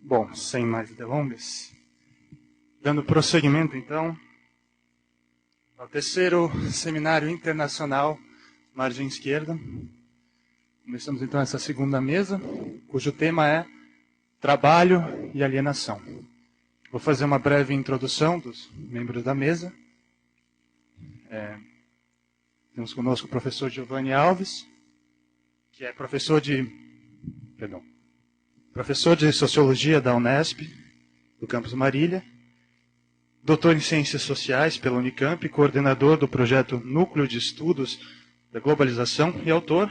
Bom, sem mais delongas, dando prosseguimento, então, ao terceiro Seminário Internacional Margem Esquerda. Começamos, então, essa segunda mesa, cujo tema é Trabalho e Alienação. Vou fazer uma breve introdução dos membros da mesa. Temos conosco o professor Giovanni Alves, que é professor de Sociologia da Unesp, do campus Marília, doutor em Ciências Sociais pela Unicamp, coordenador do projeto Núcleo de Estudos da Globalização e autor,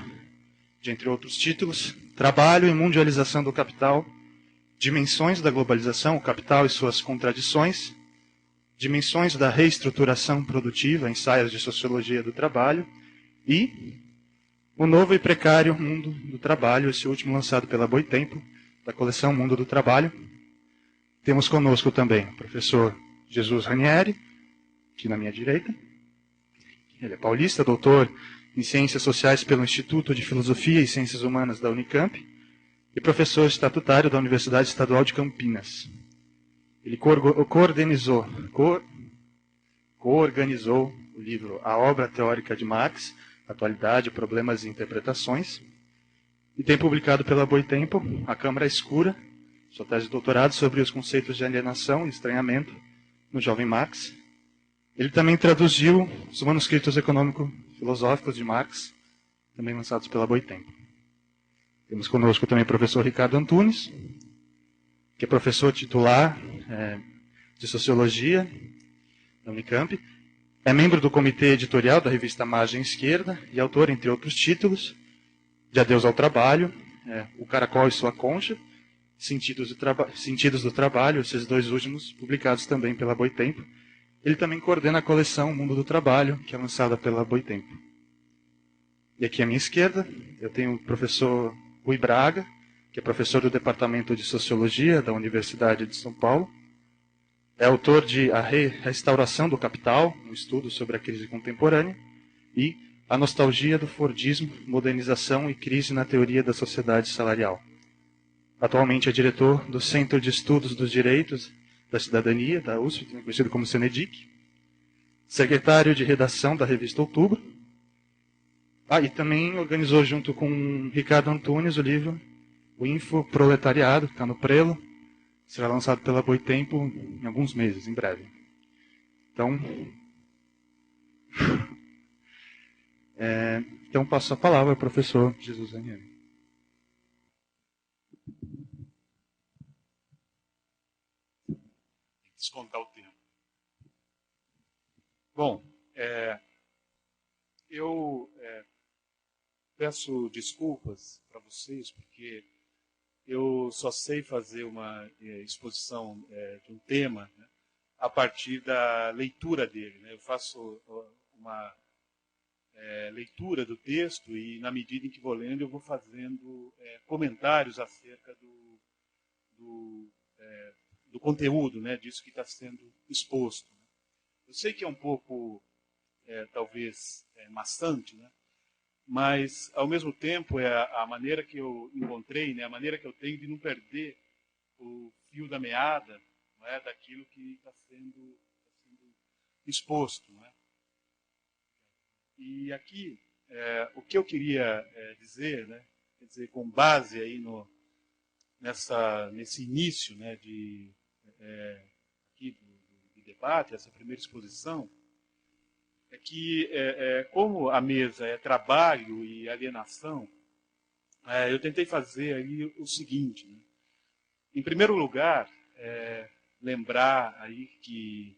de entre outros títulos, Trabalho e Mundialização do Capital, Dimensões da Globalização, o Capital e Suas Contradições, Dimensões da Reestruturação Produtiva, Ensaios de Sociologia do Trabalho, e O Novo e Precário Mundo do Trabalho, esse último lançado pela Boitempo, da coleção Mundo do Trabalho. Temos conosco também o professor Jesus Ranieri, aqui na minha direita. Ele é paulista, doutor em Ciências Sociais pelo Instituto de Filosofia e Ciências Humanas da Unicamp e professor estatutário da Universidade Estadual de Campinas. Ele coorganizou o livro A Obra Teórica de Marx, Atualidade, Problemas e Interpretações, e tem publicado pela Boitempo A Câmara Escura, sua tese de doutorado sobre os conceitos de alienação e estranhamento no jovem Marx. Ele também traduziu os manuscritos econômico-filosóficos de Marx, também lançados pela Boitempo. Temos conosco também o professor Ricardo Antunes, que é professor titular de Sociologia da Unicamp, é membro do comitê editorial da revista Margem Esquerda e autor, entre outros títulos, de Adeus ao Trabalho, O Caracol e Sua Concha, Sentidos do Trabalho, esses dois últimos publicados também pela Boitempo. Ele também coordena a coleção Mundo do Trabalho, que é lançada pela Boitempo. E aqui à minha esquerda, eu tenho o professor Rui Braga, que é professor do Departamento de Sociologia da Universidade de São Paulo. É autor de A Restauração do Capital, um estudo sobre a crise contemporânea, e A Nostalgia do Fordismo, Modernização e Crise na Teoria da Sociedade Salarial. Atualmente é diretor do Centro de Estudos dos Direitos da Cidadania, da USP, conhecido como CENEDIC, secretário de redação da revista Outubro, e também organizou junto com Ricardo Antunes o livro O Infoproletariado, que está no Prelo, será lançado pela Boitempo em alguns meses, em breve. Então, passo a palavra ao professor Jesus Ranieri. Descontar o tempo. Bom, eu peço desculpas para vocês, porque eu só sei fazer uma exposição de um tema, né, a partir da leitura dele. Né? Eu faço uma leitura do texto e, na medida em que vou lendo, eu vou fazendo comentários acerca do conteúdo, né, disso que está sendo exposto. Eu sei que é um pouco, talvez, maçante, né, mas, ao mesmo tempo, é a maneira que eu encontrei, né, a maneira que eu tenho de não perder o fio da meada, não é, daquilo que está sendo exposto. Não é? E aqui, o que eu queria dizer, né, quer dizer, com base aí nesse início, né, de debate, essa primeira exposição, é que, como a mesa é trabalho e alienação, eu tentei fazer aí o seguinte. Né? Em primeiro lugar, lembrar aí que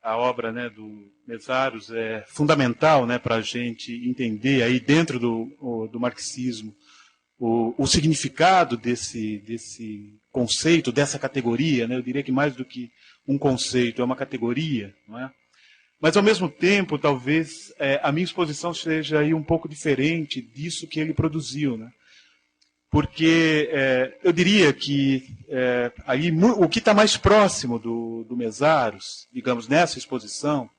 a obra, né, do Mésaros é fundamental, né, para a gente entender aí dentro do marxismo o significado desse conceito, dessa categoria. Né? Eu diria que mais do que um conceito, é uma categoria, não é? Mas, ao mesmo tempo, talvez a minha exposição seja aí um pouco diferente disso que ele produziu. Né? Porque eu diria que aí, o que está mais próximo do Mésaros, digamos, nessa exposição,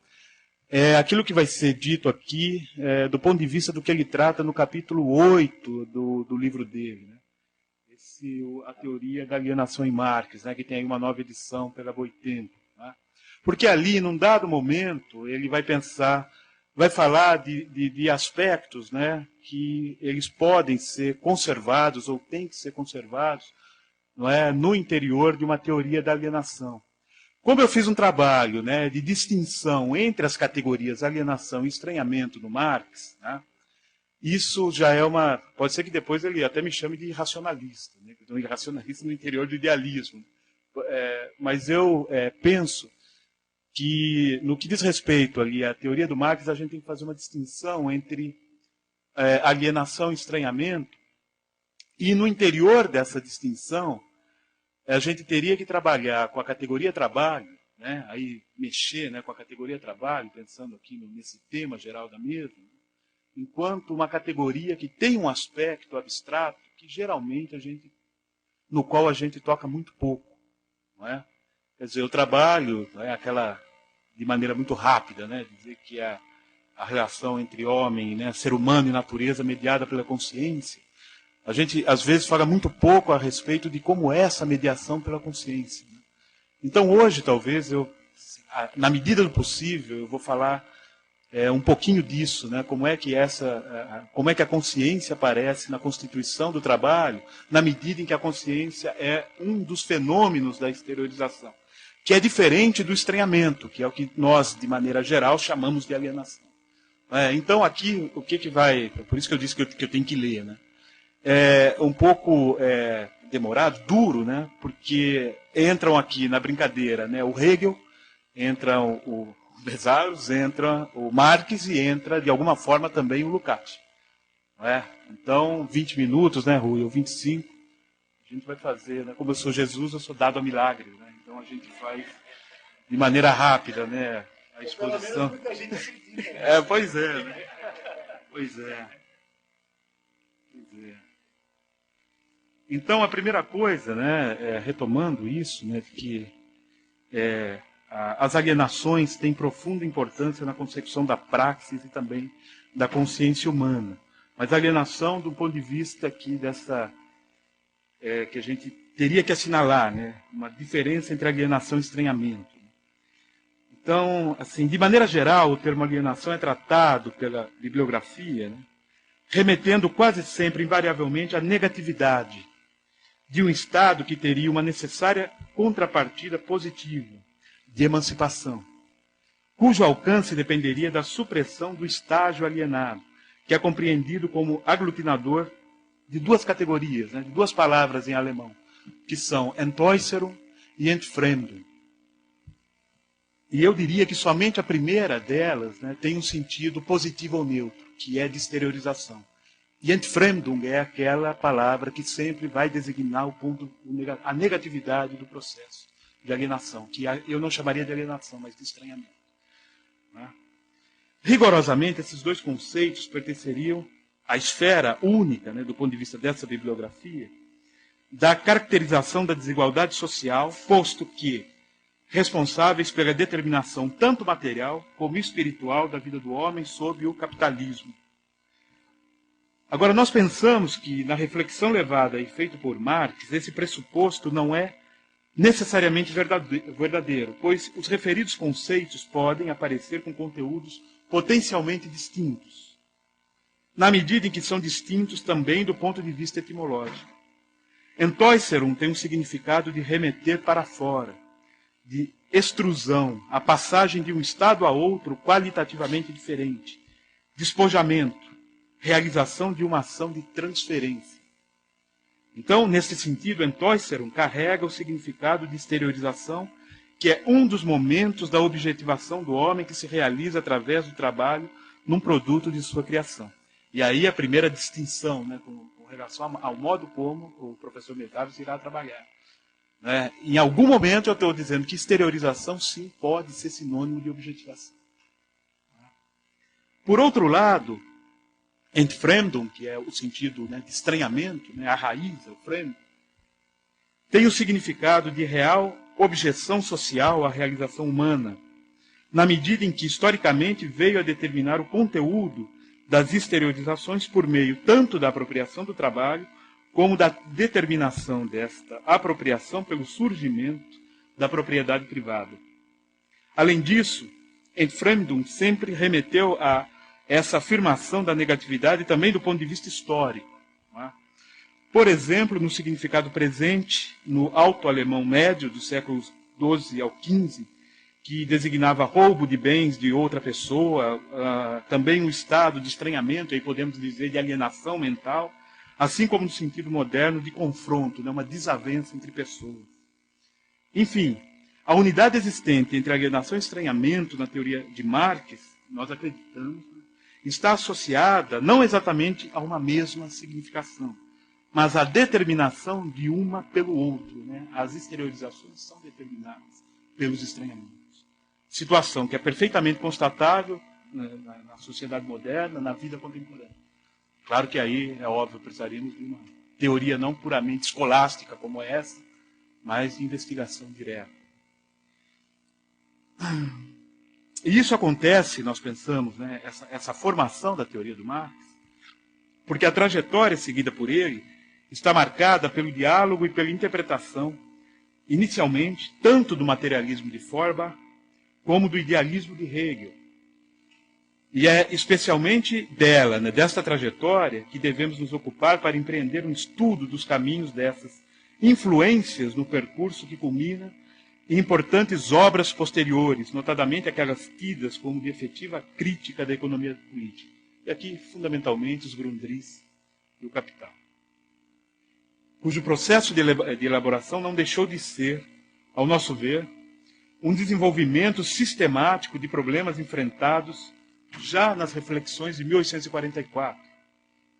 é aquilo que vai ser dito aqui do ponto de vista do que ele trata no capítulo 8 do livro dele. Né? a teoria da alienação em Marx, né, que tem aí uma nova edição pela Boitempo. Né? Porque ali, num dado momento, ele vai pensar, vai falar de aspectos, né, que eles podem ser conservados ou têm que ser conservados, não é, no interior de uma teoria da alienação. Como eu fiz um trabalho, né, de distinção entre as categorias alienação e estranhamento no Marx, né, isso já é uma... Pode ser que depois ele até me chame de irracionalista, né, irracionalista no interior do idealismo. Mas eu penso que, no que diz respeito ali à teoria do Marx, a gente tem que fazer uma distinção entre alienação e estranhamento, e no interior dessa distinção, a gente teria que trabalhar com a categoria trabalho, né, aí mexer, né, com a categoria trabalho, pensando aqui nesse tema geral da mesa, enquanto uma categoria que tem um aspecto abstrato que geralmente no qual a gente toca muito pouco. Não é? Quer dizer, o trabalho, não é, aquela, de maneira muito rápida, né, dizer que a relação entre homem, né, ser humano e natureza mediada pela consciência, a gente, às vezes, fala muito pouco a respeito de como é essa mediação pela consciência. Né? Então, hoje, talvez, na medida do possível, eu vou falar um pouquinho disso, né? Como é que a consciência aparece na constituição do trabalho, na medida em que a consciência é um dos fenômenos da exteriorização, que é diferente do estranhamento, que é o que nós, de maneira geral, chamamos de alienação. Então, aqui, o que vai... Por isso que eu disse que eu tenho que ler, né? É um pouco demorado, duro, né? Porque entram aqui na brincadeira, né, o Hegel, entra o Bezarros, entra o Marx e entra, de alguma forma, também o Lukács. Então, 20 minutos, né, Rui, ou 25, a gente vai fazer, né? Como eu sou Jesus, eu sou dado a milagres, né? Então a gente faz de maneira rápida, né, a exposição. Pelo menos muita gente acredita. Pois é, né? Pois é. Então, a primeira coisa, né, retomando isso, né, que as alienações têm profunda importância na concepção da praxis e também da consciência humana. Mas a alienação, do ponto de vista aqui que a gente teria que assinalar, né, uma diferença entre alienação e estranhamento. Então, assim, de maneira geral, o termo alienação é tratado pela bibliografia, né, remetendo quase sempre, invariavelmente, à negatividade de um Estado que teria uma necessária contrapartida positiva de emancipação, cujo alcance dependeria da supressão do estágio alienado, que é compreendido como aglutinador de duas categorias, né, de duas palavras em alemão, que são Entäußerung e Entfremdung. E eu diria que somente a primeira delas, né, tem um sentido positivo ou neutro, que é de exteriorização. E Entfremdung é aquela palavra que sempre vai designar a negatividade do processo de alienação, que eu não chamaria de alienação, mas de estranhamento. Né? Rigorosamente, esses dois conceitos pertenceriam à esfera única, né, do ponto de vista dessa bibliografia, da caracterização da desigualdade social, posto que responsáveis pela determinação tanto material como espiritual da vida do homem sob o capitalismo. Agora, nós pensamos que, na reflexão levada e feita por Marx, esse pressuposto não é necessariamente verdadeiro, pois os referidos conceitos podem aparecer com conteúdos potencialmente distintos, na medida em que são distintos também do ponto de vista etimológico. Entäußerung tem um significado de remeter para fora, de extrusão, a passagem de um estado a outro qualitativamente diferente, despojamento, realização de uma ação de transferência. Então, nesse sentido, Entäußerung carrega o significado de exteriorização, que é um dos momentos da objetivação do homem que se realiza através do trabalho num produto de sua criação. E aí a primeira distinção, né, com relação ao modo como o professor Metávios irá trabalhar. Né? Em algum momento eu estou dizendo que exteriorização, sim, pode ser sinônimo de objetivação. Por outro lado, Entfremdung, que é o sentido, né, de estranhamento, né, a raiz, o fremd, tem o significado de real objeção social à realização humana, na medida em que, historicamente, veio a determinar o conteúdo das exteriorizações por meio tanto da apropriação do trabalho, como da determinação desta apropriação pelo surgimento da propriedade privada. Além disso, Entfremdung sempre remeteu a essa afirmação da negatividade também do ponto de vista histórico. Não é? Por exemplo, no significado presente, no alto-alemão médio dos séculos XII ao XV, que designava roubo de bens de outra pessoa, também um estado de estranhamento, aí podemos dizer de alienação mental, assim como no sentido moderno de confronto, né, uma desavença entre pessoas. Enfim, a unidade existente entre alienação e estranhamento na teoria de Marx, nós acreditamos, está associada não exatamente a uma mesma significação, mas à determinação de uma pelo outro. Né? As exteriorizações são determinadas pelos estranhamentos. Situação que é perfeitamente constatável na sociedade moderna, na vida contemporânea. Claro que aí, é óbvio, precisaríamos de uma teoria não puramente escolástica como essa, mas de investigação direta. E isso acontece, nós pensamos, né, essa formação da teoria do Marx, porque a trajetória seguida por ele está marcada pelo diálogo e pela interpretação, inicialmente, tanto do materialismo de Feuerbach, como do idealismo de Hegel. E é especialmente dela, né, desta trajetória, que devemos nos ocupar para empreender um estudo dos caminhos dessas influências no percurso que culmina em importantes obras posteriores, notadamente aquelas tidas como de efetiva crítica da economia política. E aqui, fundamentalmente, os Grundrisse e o Capital, cujo processo de elaboração não deixou de ser, ao nosso ver, um desenvolvimento sistemático de problemas enfrentados já nas reflexões de 1844,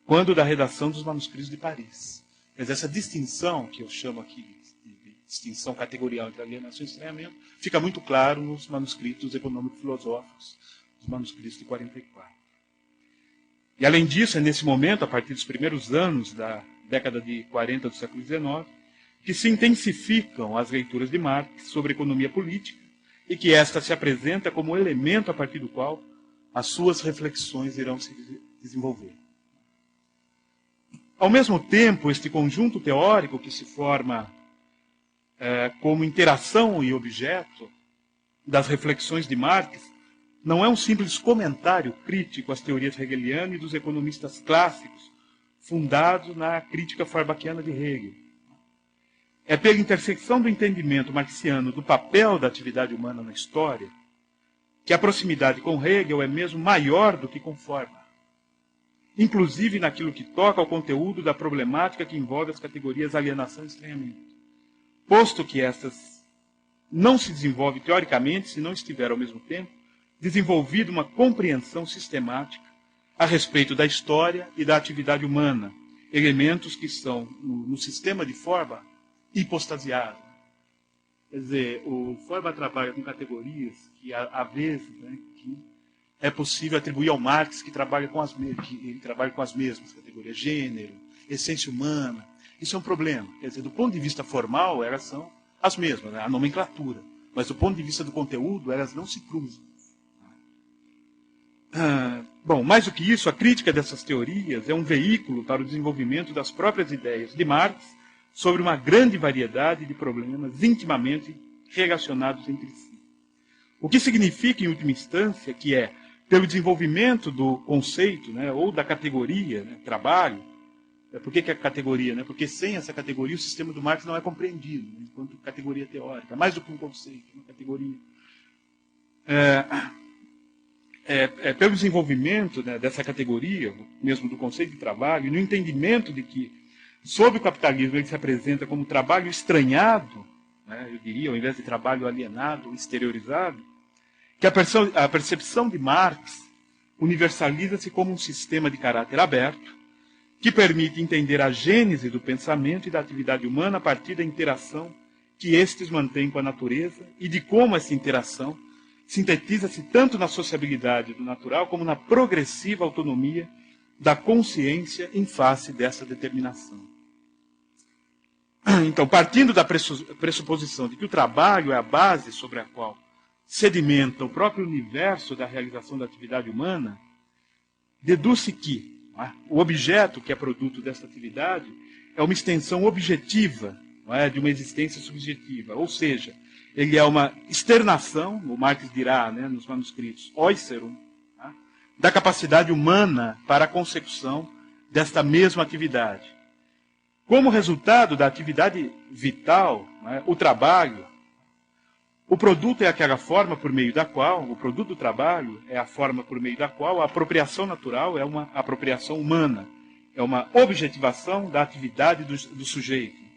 quando da redação dos manuscritos de Paris. Mas essa distinção, que eu chamo aqui de distinção categorial entre alienação e estranhamento, fica muito claro nos manuscritos econômico-filosóficos, os manuscritos de 44. E além disso, é nesse momento, a partir dos primeiros anos da década de 40 do século XIX, que se intensificam as leituras de Marx sobre economia política e que esta se apresenta como elemento a partir do qual as suas reflexões irão se desenvolver. Ao mesmo tempo, este conjunto teórico que se forma como interação e objeto das reflexões de Marx não é um simples comentário crítico às teorias hegelianas e dos economistas clássicos fundados na crítica feuerbachiana de Hegel. É pela intersecção do entendimento marxiano do papel da atividade humana na história que a proximidade com Hegel é mesmo maior do que com Feuerbach, inclusive naquilo que toca ao conteúdo da problemática que envolve as categorias alienação e estranhamento, posto que estas não se desenvolve teoricamente se não estiver, ao mesmo tempo, desenvolvida uma compreensão sistemática a respeito da história e da atividade humana, elementos que são, no sistema de Feuerbach, hipostasiados. Quer dizer, o Feuerbach trabalha com categorias que, às vezes, né, que é possível atribuir ao Marx que ele trabalha com as mesmas categorias, gênero, essência humana. Isso é um problema. Quer dizer, do ponto de vista formal, elas são as mesmas, né, a nomenclatura. Mas do ponto de vista do conteúdo, elas não se cruzam. Bom, mais do que isso, a crítica dessas teorias é um veículo para o desenvolvimento das próprias ideias de Marx sobre uma grande variedade de problemas intimamente relacionados entre si. O que significa, em última instância, que é, pelo desenvolvimento do conceito, né, ou da categoria, né, trabalho. Por que é categoria? Né? Porque sem essa categoria o sistema do Marx não é compreendido, né, enquanto categoria teórica, mais do que um conceito, uma categoria. Pelo desenvolvimento, né, dessa categoria, mesmo do conceito de trabalho, e no entendimento de que, sob o capitalismo, ele se apresenta como trabalho estranhado, né, eu diria, ao invés de trabalho alienado, exteriorizado, que a percepção de Marx universaliza-se como um sistema de caráter aberto, que permite entender a gênese do pensamento e da atividade humana a partir da interação que estes mantêm com a natureza e de como essa interação sintetiza-se tanto na sociabilidade do natural como na progressiva autonomia da consciência em face dessa determinação. Então, partindo da pressuposição de que o trabalho é a base sobre a qual sedimenta o próprio universo da realização da atividade humana, deduz-se que não é? O objeto que é produto desta atividade é uma extensão objetiva, não é? De uma existência subjetiva, ou seja, ele é uma externação, o Marx dirá, né, nos manuscritos, oiserum, tá? Da capacidade humana para a consecução desta mesma atividade. Como resultado da atividade vital, né, o trabalho, o produto é aquela forma por meio da qual, o produto do trabalho é a forma por meio da qual a apropriação natural é uma apropriação humana, é uma objetivação da atividade do sujeito.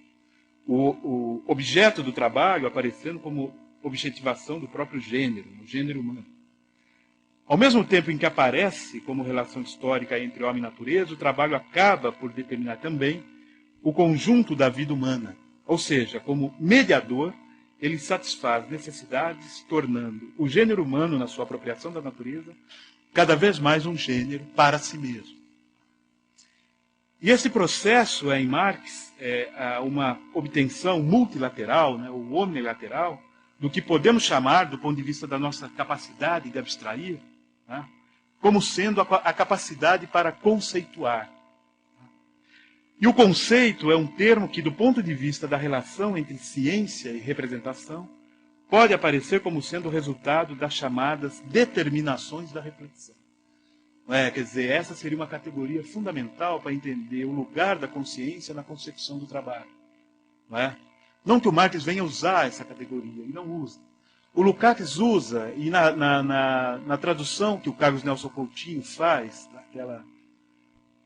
O objeto do trabalho aparecendo como objetivação do próprio gênero, o gênero humano. Ao mesmo tempo em que aparece como relação histórica entre homem e natureza, o trabalho acaba por determinar também o conjunto da vida humana. Ou seja, como mediador, ele satisfaz necessidades, tornando o gênero humano, na sua apropriação da natureza, cada vez mais um gênero para si mesmo. E esse processo, em Marx, é uma obtenção multilateral, né, ou omnilateral, do que podemos chamar, do ponto de vista da nossa capacidade de abstrair, né, como sendo a capacidade para conceituar. E o conceito é um termo que, do ponto de vista da relação entre ciência e representação, pode aparecer como sendo o resultado das chamadas determinações da reflexão. Quer dizer, essa seria uma categoria fundamental para entender o lugar da consciência na concepção do trabalho. Não que o Marx venha usar essa categoria, ele não usa. O Lukács usa, e na tradução que o Carlos Nelson Coutinho faz,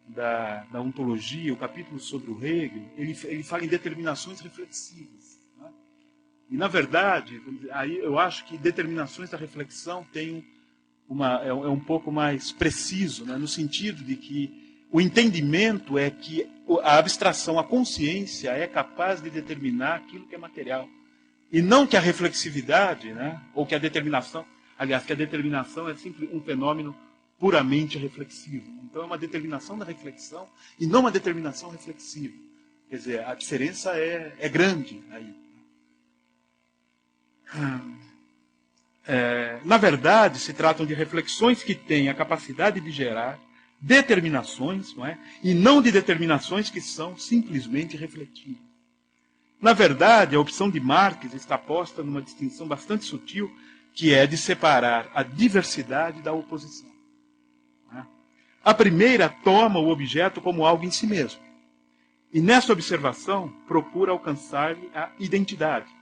da ontologia, o capítulo sobre o Hegel, ele fala em determinações reflexivas. Né? E, na verdade, aí eu acho que determinações da reflexão tem é um pouco mais preciso, né? No sentido de que o entendimento é que a abstração, a consciência é capaz de determinar aquilo que é material. E não que a reflexividade, né? Ou que a determinação, aliás, que a determinação é sempre um fenômeno puramente reflexivo. Então é uma determinação da reflexão e não uma determinação reflexiva. Quer dizer, a diferença é grande aí. Na verdade, se tratam de reflexões que têm a capacidade de gerar determinações, não é? E não de determinações que são simplesmente refletivas. Na verdade, a opção de Marx está posta numa distinção bastante sutil, que é de separar a diversidade da oposição. A primeira toma o objeto como algo em si mesmo. E nessa observação procura alcançar-lhe a identidade.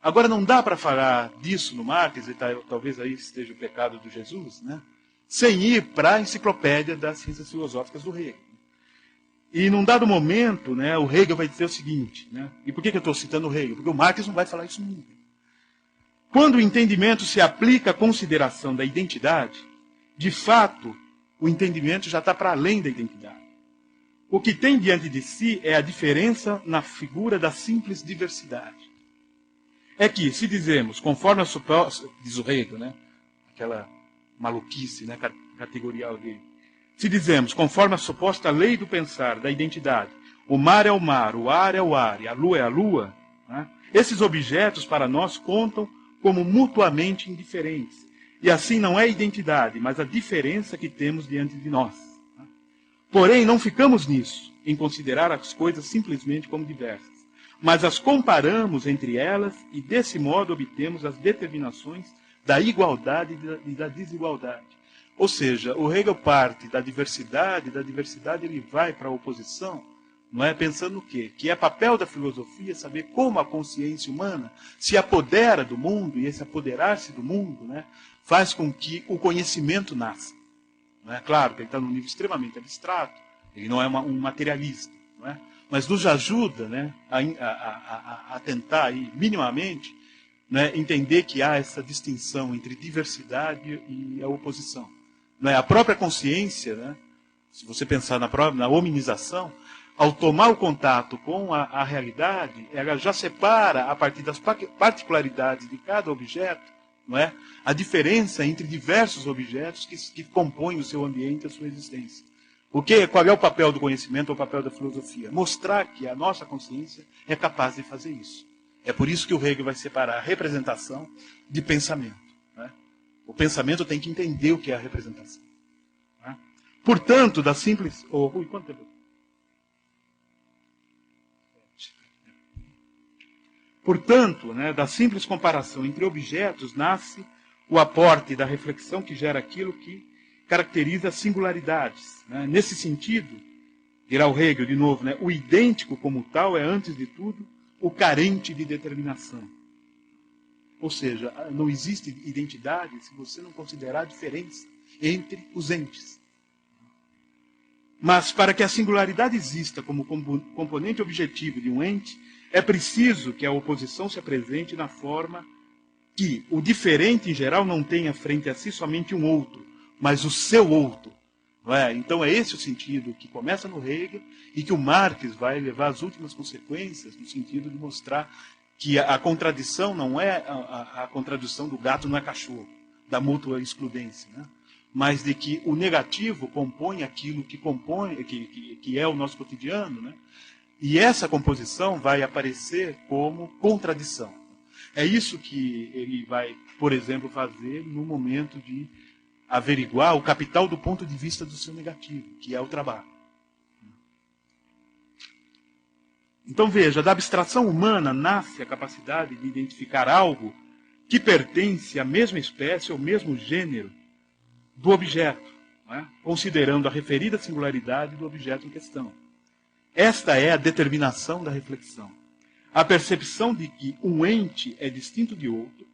Agora não dá para falar disso no Marx, e talvez aí esteja o pecado do Jesus, né? Sem ir para a enciclopédia das ciências filosóficas do Hegel. E num dado momento, né, o Hegel vai dizer o seguinte, né? E por que eu estou citando o Hegel? Porque o Marx não vai falar isso nunca. Quando o entendimento se aplica à consideração da identidade, de fato, o entendimento já está para além da identidade. O que tem diante de si é a diferença na figura da simples diversidade. É que, se dizemos, conforme a suposta, diz o Hegel, né? Aquela maluquice, né, categorial dele. Se dizemos, conforme a suposta lei do pensar, da identidade, o mar é o mar, o ar é o ar e a lua é a lua, né? Esses objetos para nós contam como mutuamente indiferentes. E assim não é a identidade, mas a diferença que temos diante de nós. Porém, não ficamos nisso, em considerar as coisas simplesmente como diversas, mas as comparamos entre elas e desse modo obtemos as determinações da igualdade e da desigualdade. Ou seja, o Hegel parte da diversidade ele vai para a oposição, não é? Pensando no quê? Que é papel da filosofia saber como a consciência humana se apodera do mundo, e esse apoderar-se do mundo, né, faz com que o conhecimento nasça. Não é? Claro que ele está num nível extremamente abstrato, ele não é um materialista, não é? Mas nos ajuda, né, a tentar aí, minimamente, né, entender que há essa distinção entre diversidade e a oposição. Não é? A própria consciência, né, se você pensar na hominização, ao tomar o contato com a realidade, ela já separa, a partir das particularidades de cada objeto, não é? A diferença entre diversos objetos que compõem o seu ambiente e a sua existência. Qual é o papel do conhecimento ou o papel da filosofia? Mostrar que a nossa consciência é capaz de fazer isso. É por isso que o Hegel vai separar a representação de pensamento. Né? O pensamento tem que entender o que é a representação. Né? Portanto, da simples... Rui, quanto tempo? Portanto, né, da simples comparação entre objetos nasce o aporte da reflexão que gera aquilo que caracteriza as singularidades. Né? Nesse sentido, dirá o Hegel de novo, né, o idêntico como tal é, antes de tudo, o carente de determinação. Ou seja, não existe identidade se você não considerar a diferença entre os entes. Mas para que a singularidade exista como componente objetivo de um ente, é preciso que a oposição se apresente na forma que o diferente, em geral, não tenha frente a si somente um outro, mas o seu outro. Não é? Então é esse o sentido que começa no Hegel e que o Marx vai levar às últimas consequências, no sentido de mostrar que a contradição não é a contradição do gato não é cachorro, da mútua excludência, né? Mas de que o negativo compõe aquilo que compõe, que é o nosso cotidiano, né? E essa composição vai aparecer como contradição. É isso que ele vai, por exemplo, fazer no momento de averiguar o capital do ponto de vista do seu negativo, que é o trabalho. Então veja, da abstração humana nasce a capacidade de identificar algo que pertence à mesma espécie ou mesmo gênero do objeto, né? Considerando a referida singularidade do objeto em questão. Esta é a determinação da reflexão. A percepção de que um ente é distinto de outro,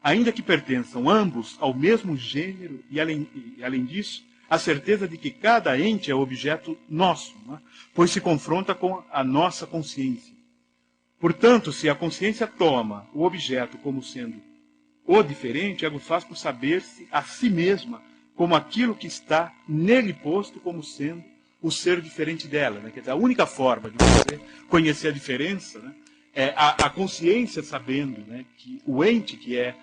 ainda que pertençam ambos ao mesmo gênero, e além disso, a certeza de que cada ente é objeto nosso, né? Pois se confronta com a nossa consciência. Portanto, se a consciência toma o objeto como sendo o diferente, ela o faz por saber-se a si mesma como aquilo que está nele posto como sendo o ser diferente dela. Né? Quer dizer, a única forma de você conhecer a diferença, né, é a consciência sabendo, né, que o ente que é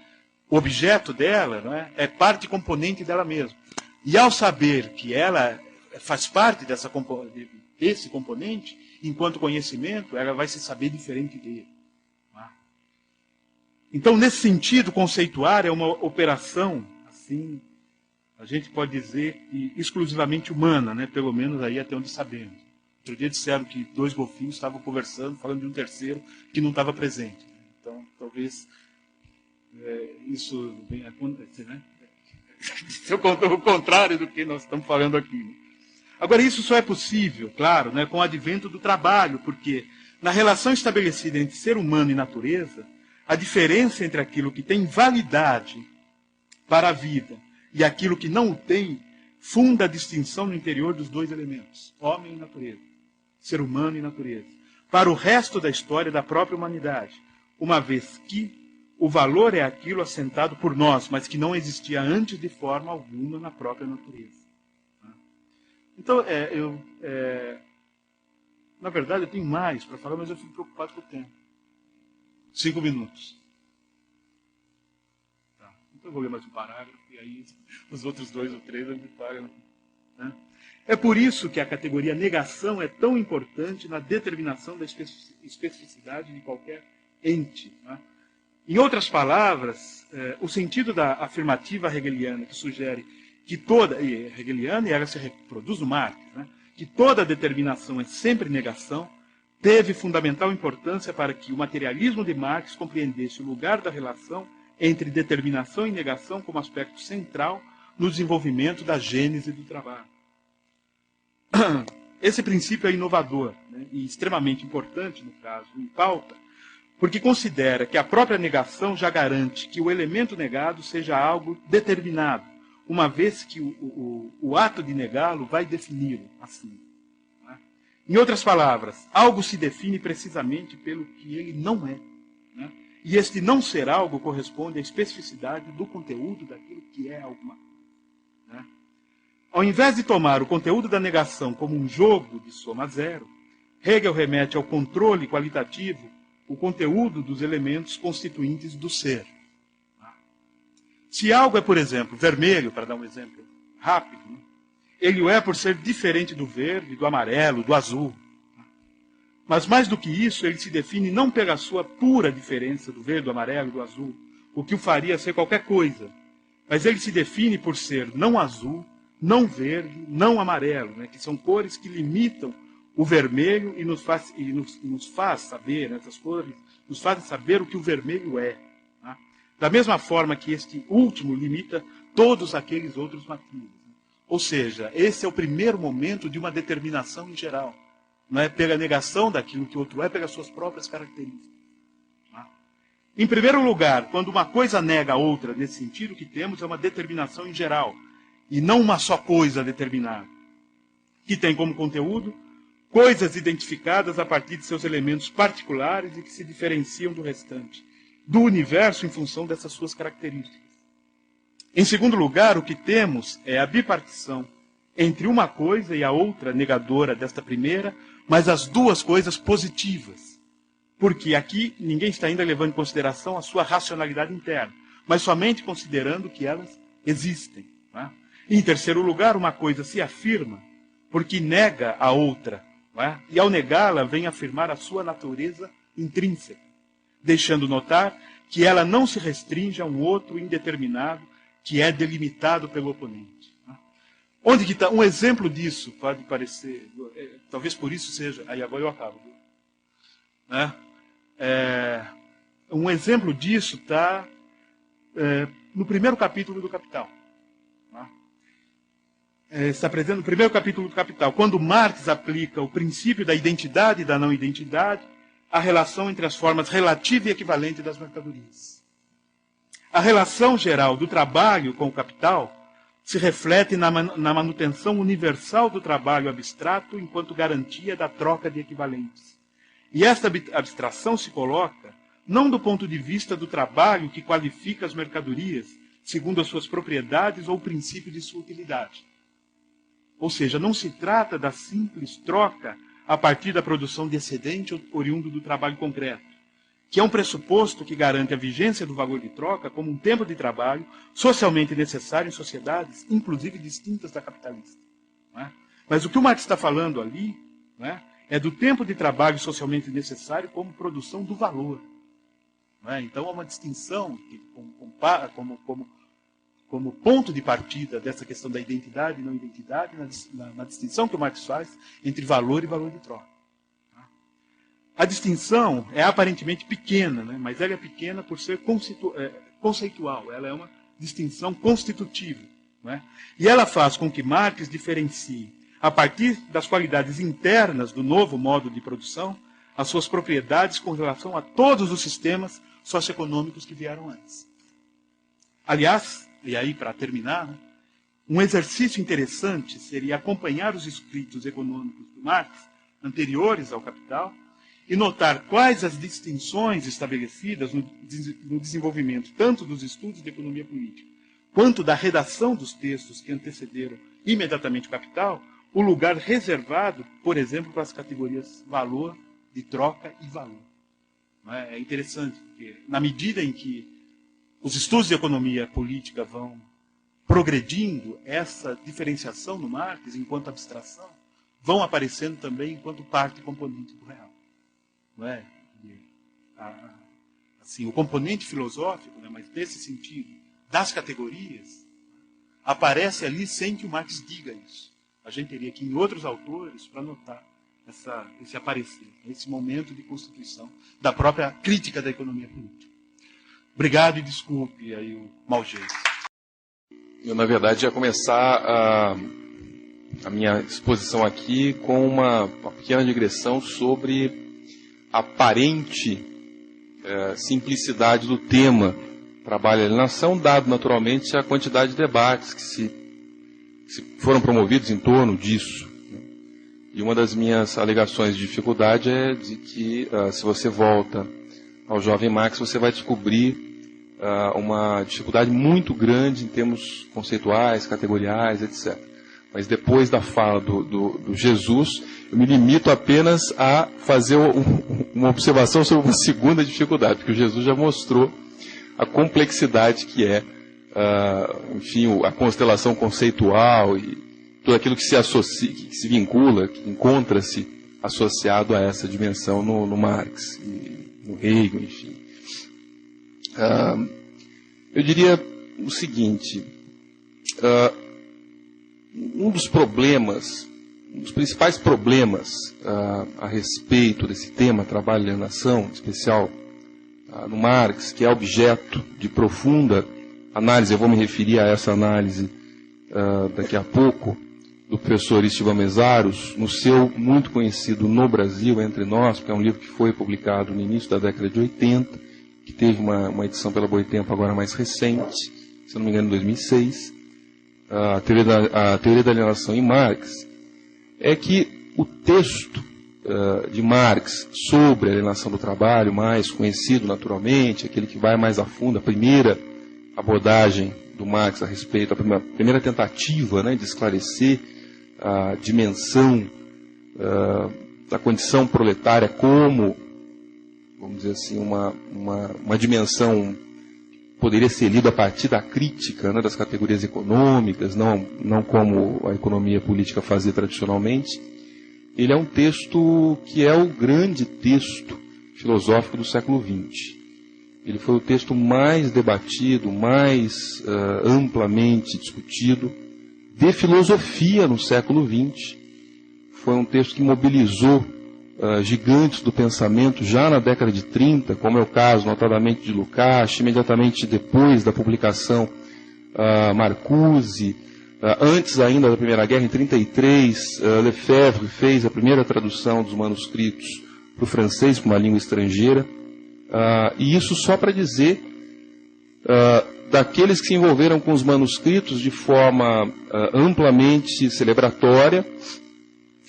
objeto dela, né, é parte componente dela mesma. E ao saber que ela faz parte desse componente, enquanto conhecimento, ela vai se saber diferente dele. Tá? Então, nesse sentido, conceituar é uma operação, assim, a gente pode dizer, exclusivamente humana, né? Pelo menos aí até onde sabemos. Outro dia disseram que 2 golfinhos estavam conversando, falando de um terceiro que não estava presente. Então, talvez isso venha a acontecer, né? O contrário do que nós estamos falando aqui. Agora, isso só é possível, claro, né, com o advento do trabalho, porque na relação estabelecida entre ser humano e natureza, a diferença entre aquilo que tem validade para a vida e aquilo que não o tem, funda a distinção no interior dos 2 elementos, homem e natureza, ser humano e natureza, para o resto da história da própria humanidade, uma vez que o valor é aquilo assentado por nós, mas que não existia antes de forma alguma na própria natureza. Então, na verdade, eu tenho mais para falar, mas eu fico preocupado com o tempo. 5 minutos. Tá. Então eu vou ler mais um parágrafo, e aí os outros 2 ou 3 eu me pagam. Né? É por isso que a categoria negação é tão importante na determinação da especificidade de qualquer ente. Né? Em outras palavras, o sentido da afirmativa hegeliana, que sugere que toda, hegeliana, e ela se reproduz no Marx, né, que toda determinação é sempre negação, teve fundamental importância para que o materialismo de Marx compreendesse o lugar da relação entre determinação e negação como aspecto central no desenvolvimento da gênese do trabalho. Esse princípio é inovador, né, e extremamente importante, no caso, em pauta, porque considera que a própria negação já garante que o elemento negado seja algo determinado, uma vez que o ato de negá-lo vai defini-lo assim. Né? Em outras palavras, algo se define precisamente pelo que ele não é. Né? E este não ser algo corresponde à especificidade do conteúdo daquilo que é alguma coisa. Né? Ao invés de tomar o conteúdo da negação como um jogo de soma zero, Hegel remete ao controle qualitativo o conteúdo dos elementos constituintes do ser. Se algo é, por exemplo, vermelho, para dar um exemplo rápido, né, ele o é por ser diferente do verde, do amarelo, do azul. Mas mais do que isso, ele se define não pela sua pura diferença do verde, do amarelo e do azul, o que o faria ser qualquer coisa, mas ele se define por ser não azul, não verde, não amarelo, né, que são cores que limitam o vermelho e nos faz saber, essas cores nos fazem saber o que o vermelho é. Tá? Da mesma forma que este último limita todos aqueles outros matizes. Ou seja, esse é o primeiro momento de uma determinação em geral. Não é pela negação daquilo que o outro é, pelas suas próprias características. Tá? Em primeiro lugar, quando uma coisa nega a outra, nesse sentido, o que temos é uma determinação em geral, e não uma só coisa determinada, que tem como conteúdo coisas identificadas a partir de seus elementos particulares e que se diferenciam do restante, do universo em função dessas suas características. Em segundo lugar, o que temos é a bipartição entre uma coisa e a outra negadora desta primeira, mas as duas coisas positivas. Porque aqui ninguém está ainda levando em consideração a sua racionalidade interna, mas somente considerando que elas existem. Tá? Em terceiro lugar, uma coisa se afirma porque nega a outra, tá? E ao negá-la vem afirmar a sua natureza intrínseca, deixando notar que ela não se restringe a um outro indeterminado que é delimitado pelo oponente. Tá? Onde que está? Um exemplo disso pode parecer, talvez por isso seja, aí agora eu acabo. Né? Um exemplo disso está no primeiro capítulo do Capital. Está presente no primeiro capítulo do Capital, quando Marx aplica o princípio da identidade e da não identidade à relação entre as formas relativa e equivalente das mercadorias. A relação geral do trabalho com o capital se reflete na manutenção universal do trabalho abstrato enquanto garantia da troca de equivalentes. E esta abstração se coloca não do ponto de vista do trabalho que qualifica as mercadorias segundo as suas propriedades ou o princípio de sua utilidade. Ou seja, não se trata da simples troca a partir da produção de excedente oriundo do trabalho concreto, que é um pressuposto que garante a vigência do valor de troca como um tempo de trabalho socialmente necessário em sociedades, inclusive distintas da capitalista. Não é? Mas o que o Marx está falando ali, não é do tempo de trabalho socialmente necessário como produção do valor. Não é? Então, há uma distinção que, como ponto de partida dessa questão da identidade e não identidade, na distinção que o Marx faz entre valor e valor de troca. A distinção é aparentemente pequena, né? Mas ela é pequena por ser conceitual, ela é uma distinção constitutiva. Né? E ela faz com que Marx diferencie, a partir das qualidades internas do novo modo de produção, as suas propriedades com relação a todos os sistemas socioeconômicos que vieram antes. Aliás, e aí para terminar, né, um exercício interessante seria acompanhar os escritos econômicos do Marx, anteriores ao Capital, e notar quais as distinções estabelecidas no desenvolvimento tanto dos estudos de economia política, quanto da redação dos textos que antecederam imediatamente o Capital, o lugar reservado, por exemplo, para as categorias valor, de troca e valor. É interessante, porque na medida em que os estudos de economia política vão progredindo, essa diferenciação no Marx, enquanto abstração, vão aparecendo também enquanto parte componente do real. Não é? Assim, o componente filosófico, né, mas nesse sentido, das categorias, aparece ali sem que o Marx diga isso. A gente teria que ir em outros autores para notar esse aparecer, esse momento de constituição da própria crítica da economia política. Obrigado e desculpe aí o mau jeito. Eu, na verdade, ia começar a minha exposição aqui com uma pequena digressão sobre a aparente simplicidade do tema trabalho e alienação, dado naturalmente a quantidade de debates que se foram promovidos em torno disso. E uma das minhas alegações de dificuldade é de que, se você volta ao jovem Marx, você vai descobrir uma dificuldade muito grande em termos conceituais, categoriais, etc. Mas depois da fala do Jesus, eu me limito apenas a fazer uma observação sobre uma segunda dificuldade, porque o Jesus já mostrou a complexidade que é, enfim, a constelação conceitual e tudo aquilo que se associa, que se vincula, que encontra-se associado a essa dimensão no Marx e no Hegel, enfim. Eu diria o seguinte: um dos problemas, um dos principais problemas a respeito desse tema, trabalho e alienação, em especial no Marx, que é objeto de profunda análise, eu vou me referir a essa análise daqui a pouco, do professor Istvan Mesaros, no seu muito conhecido No Brasil, Entre Nós, que é um livro que foi publicado no início da década de 80, que teve uma edição pela Boitempo agora mais recente, se não me engano em 2006, a teoria da alienação em Marx, é que o texto de Marx sobre a alienação do trabalho, mais conhecido naturalmente, aquele que vai mais a fundo, a primeira abordagem do Marx a respeito, a primeira tentativa, né, de esclarecer a dimensão da condição proletária como, vamos dizer assim, uma dimensão que poderia ser lida a partir da crítica, né, das categorias econômicas, não como a economia política fazia tradicionalmente. Ele é um texto que é o grande texto filosófico do século XX. Ele foi o texto mais debatido, mais amplamente discutido de filosofia no século XX. Foi um texto que mobilizou gigantes do pensamento já na década de 30, como é o caso, notadamente, de Lukács, imediatamente depois da publicação Marcuse. Antes ainda da Primeira Guerra, em 1933, Lefebvre fez a primeira tradução dos manuscritos para o francês, para uma língua estrangeira. E isso só para dizer daqueles que se envolveram com os manuscritos de forma amplamente celebratória.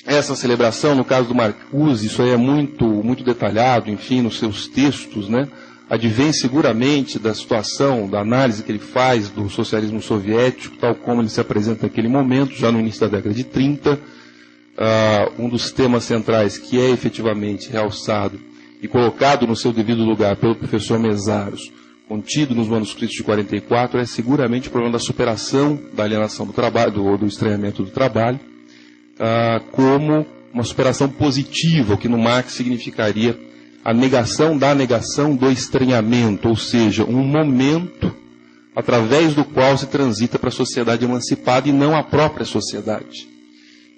Essa celebração, no caso do Marcuse, isso aí é muito detalhado, enfim, nos seus textos, né? Advém seguramente da situação, da análise que ele faz do socialismo soviético, tal como ele se apresenta naquele momento, já no início da década de 30. Um dos temas centrais que é efetivamente realçado e colocado no seu devido lugar pelo professor Mesaros, contido nos manuscritos de 44, é seguramente o problema da superação da alienação do trabalho, ou do estranhamento do trabalho, como uma superação positiva, o que no Marx significaria a negação da negação do estranhamento, ou seja, um momento através do qual se transita para a sociedade emancipada e não a própria sociedade.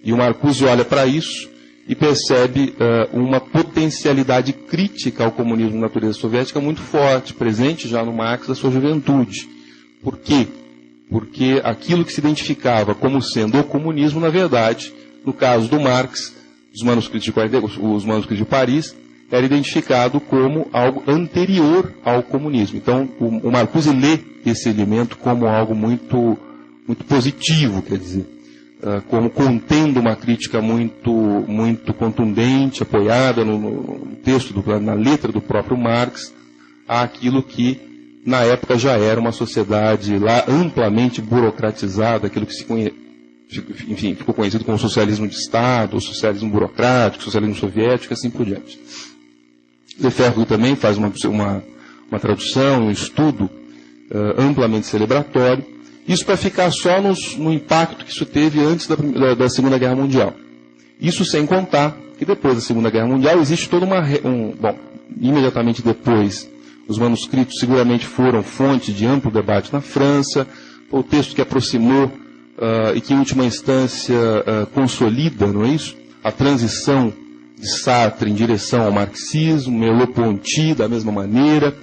E o Marcuse olha para isso e percebe uma potencialidade crítica ao comunismo de natureza soviética muito forte, presente já no Marx da sua juventude. Por quê? Porque aquilo que se identificava como sendo o comunismo, na verdade, no caso do Marx, os manuscritos de Paris, era identificado como algo anterior ao comunismo. Então, o Marcuse lê esse elemento como algo muito positivo, quer dizer, como contendo uma crítica muito contundente, apoiada no texto, na letra do próprio Marx, àquilo que na época já era uma sociedade lá amplamente burocratizada, aquilo que ficou conhecido como socialismo de Estado, socialismo burocrático, socialismo soviético, assim por diante. Lefebvre também faz uma tradução, um estudo amplamente celebratório, isso para ficar só no impacto que isso teve antes da Segunda Guerra Mundial. Isso sem contar que depois da Segunda Guerra Mundial existe toda imediatamente depois, os manuscritos seguramente foram fonte de amplo debate na França, foi o texto que aproximou e que em última instância consolida, não é isso? A transição de Sartre em direção ao marxismo, Merleau-Ponty da mesma maneira.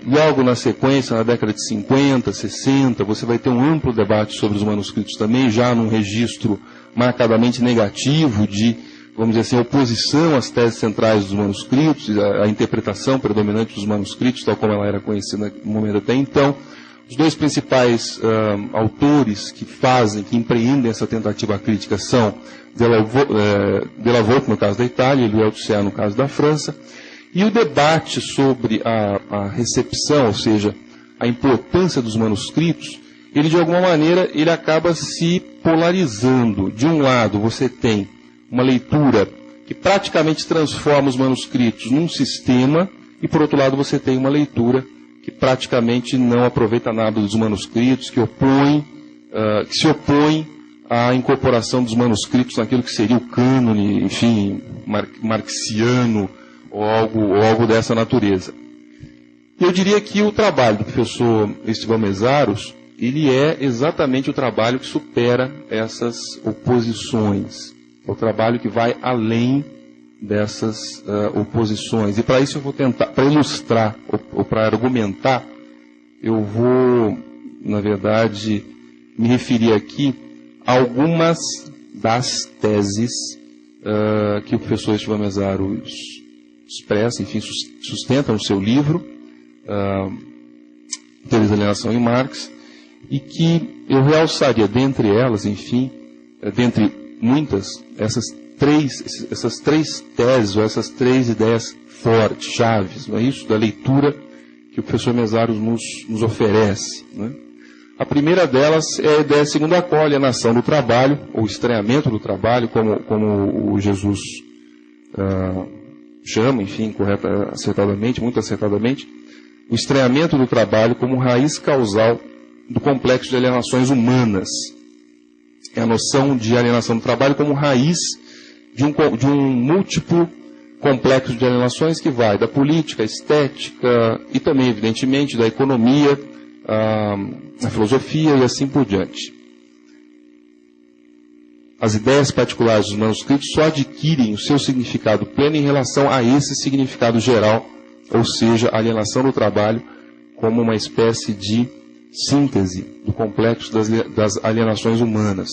Logo na sequência, na década de 50, 60, você vai ter um amplo debate sobre os manuscritos também, já num registro marcadamente negativo de, vamos dizer assim, oposição às teses centrais dos manuscritos, a interpretação predominante dos manuscritos, tal como ela era conhecida no momento até então. Os dois principais autores que empreendem essa tentativa crítica são Delavolpe, no caso da Itália, e Louis Althusser, no caso da França. E o debate sobre a recepção, ou seja, a importância dos manuscritos, ele de alguma maneira ele acaba se polarizando. De um lado, você tem uma leitura que praticamente transforma os manuscritos num sistema, e por outro lado você tem uma leitura que praticamente não aproveita nada dos manuscritos, que se opõe à incorporação dos manuscritos naquilo que seria o cânone, enfim, marxiano, ou algo dessa natureza. Eu diria que o trabalho do professor Istvan Mesaros, ele é exatamente o trabalho que supera essas oposições. É o trabalho que vai além dessas oposições. E para isso eu vou tentar, para ilustrar ou para argumentar, eu vou, na verdade, me referir aqui a algumas das teses que o professor Estivan Mezzaro expressa, enfim, sustenta no seu livro, Teoria da Alienação em Marx, e que eu realçaria, dentre elas, enfim, dentre muitas, essas três teses, ou essas três ideias fortes, chaves, não é isso? Da leitura que o professor Mezzaro nos oferece. Né? A primeira delas é a ideia segundo a qual a alienação do trabalho, ou estranhamento do trabalho, como o Jesus chama, enfim, muito acertadamente, o estranhamento do trabalho como raiz causal do complexo de alienações humanas. É a noção de alienação do trabalho como raiz de um múltiplo complexo de alienações que vai da política, estética e também, evidentemente, da economia, a filosofia e assim por diante. As ideias particulares dos manuscritos só adquirem o seu significado pleno em relação a esse significado geral, ou seja, a alienação do trabalho como uma espécie de síntese do complexo das alienações humanas.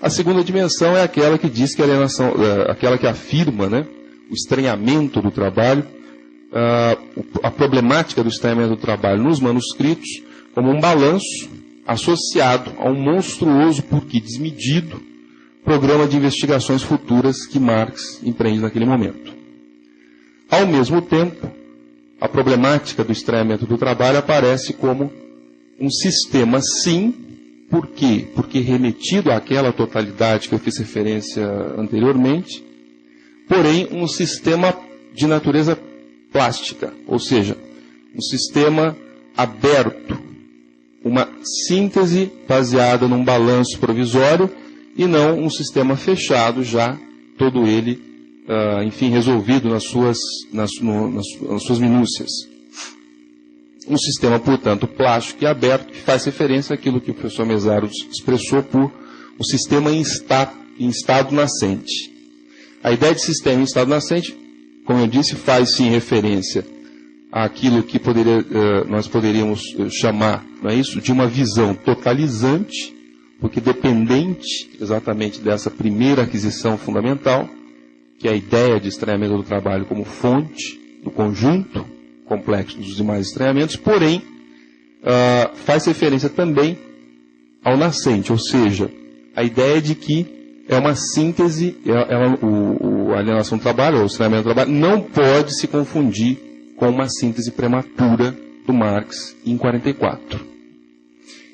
A segunda dimensão é aquela que diz que a alienação, aquela que afirma, né, o estranhamento do trabalho, a problemática do estranhamento do trabalho nos manuscritos como um balanço associado a um monstruoso, porque desmedido, programa de investigações futuras que Marx empreende naquele momento. Ao mesmo tempo, a problemática do estranhamento do trabalho aparece como um sistema, sim, por quê? Porque remetido àquela totalidade que eu fiz referência anteriormente, porém um sistema de natureza plástica, ou seja, um sistema aberto, uma síntese baseada num balanço provisório e não um sistema fechado já, todo ele, enfim, resolvido nas suas minúcias. Um sistema, portanto, plástico e aberto, que faz referência àquilo que o professor Mezzaro expressou por o sistema em estado nascente. A ideia de sistema em estado nascente, como eu disse, faz sim referência àquilo que nós poderíamos chamar, não é isso, de uma visão totalizante, porque dependente exatamente dessa primeira aquisição fundamental, que é a ideia de estranhamento do trabalho como fonte do conjunto complexo dos demais estranhamentos, porém, faz referência também ao nascente, ou seja, a ideia de que é uma síntese, a alienação do trabalho, ou o estranhamento do trabalho, não pode se confundir com uma síntese prematura do Marx em 44.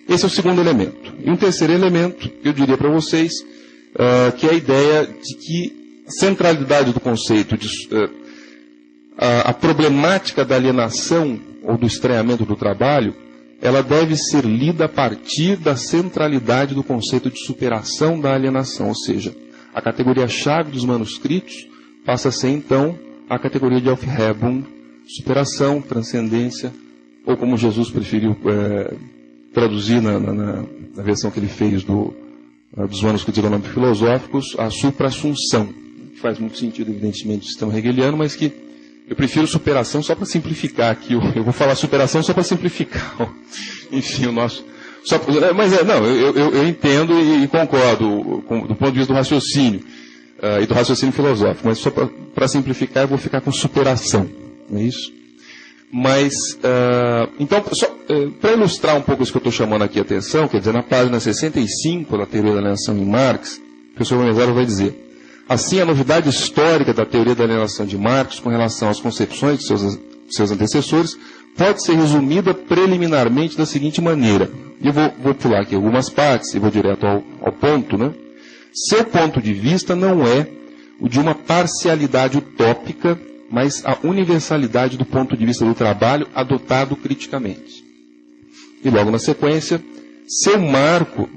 Esse é o segundo elemento. E um terceiro elemento, eu diria para vocês, que é a ideia de que a centralidade do conceito de a problemática da alienação ou do estranhamento do trabalho, ela deve ser lida a partir da centralidade do conceito de superação da alienação, ou seja, a categoria-chave dos manuscritos passa a ser, então, a categoria de Aufhebung, superação, transcendência, ou como Jesus preferiu traduzir na versão que ele fez dos manuscritos econômicos filosóficos, a supra-assunção, que faz muito sentido, evidentemente, do sistema hegeliano, mas que eu prefiro superação só para simplificar aqui. Eu vou falar superação só para simplificar. Enfim, o nosso... eu entendo e concordo do ponto de vista do raciocínio, e do raciocínio filosófico, mas só para simplificar eu vou ficar com superação. Não é isso? Mas, então, para ilustrar um pouco isso que eu estou chamando aqui a atenção, quer dizer, na página 65 da Teoria da Alienação em Marx, o professor Mezzaro vai dizer: assim, a novidade histórica da teoria da alienação de Marx com relação às concepções de seus antecessores pode ser resumida preliminarmente da seguinte maneira. E eu vou pular aqui algumas partes e vou direto ao ponto, né? Seu ponto de vista não é o de uma parcialidade utópica, mas a universalidade do ponto de vista do trabalho adotado criticamente. E logo na sequência, seu marco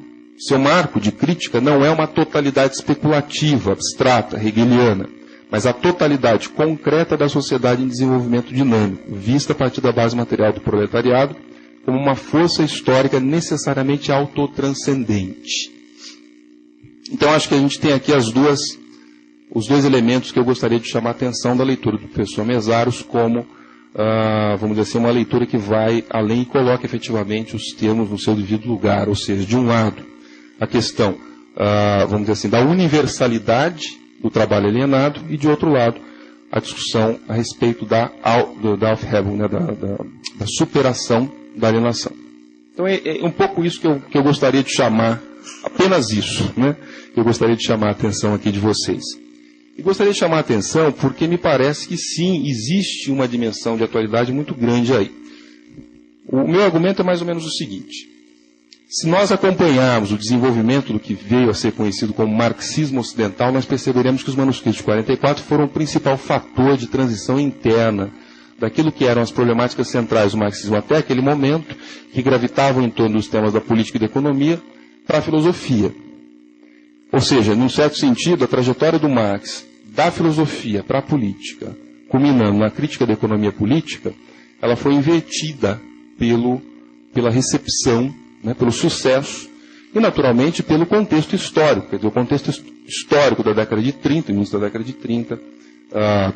de crítica não é uma totalidade especulativa, abstrata, hegeliana, mas a totalidade concreta da sociedade em desenvolvimento dinâmico, vista a partir da base material do proletariado, como uma força histórica necessariamente autotranscendente. Então, acho que a gente tem aqui os dois elementos que eu gostaria de chamar a atenção da leitura do professor Mezaros como, vamos dizer assim, uma leitura que vai além e coloca efetivamente os termos no seu devido lugar. Ou seja, de um lado, a questão, vamos dizer assim, da universalidade do trabalho alienado e, de outro lado, a discussão a respeito da Aufhebung, né, da superação da alienação. Então, é um pouco isso que eu gostaria de chamar, apenas isso, né? Eu gostaria de chamar a atenção aqui de vocês. E gostaria de chamar a atenção porque me parece que sim, existe uma dimensão de atualidade muito grande aí. O meu argumento é mais ou menos o seguinte. Se nós acompanharmos o desenvolvimento do que veio a ser conhecido como marxismo ocidental, nós perceberemos que os manuscritos de 44 foram o principal fator de transição interna daquilo que eram as problemáticas centrais do marxismo até aquele momento, que gravitavam em torno dos temas da política e da economia, para a filosofia. Ou seja, num certo sentido, a trajetória do Marx da filosofia para a política, culminando na crítica da economia política, ela foi invertida pela recepção, né, pelo sucesso e, naturalmente, pelo contexto histórico. Quer dizer, o contexto histórico da década de 30, início da década de 30,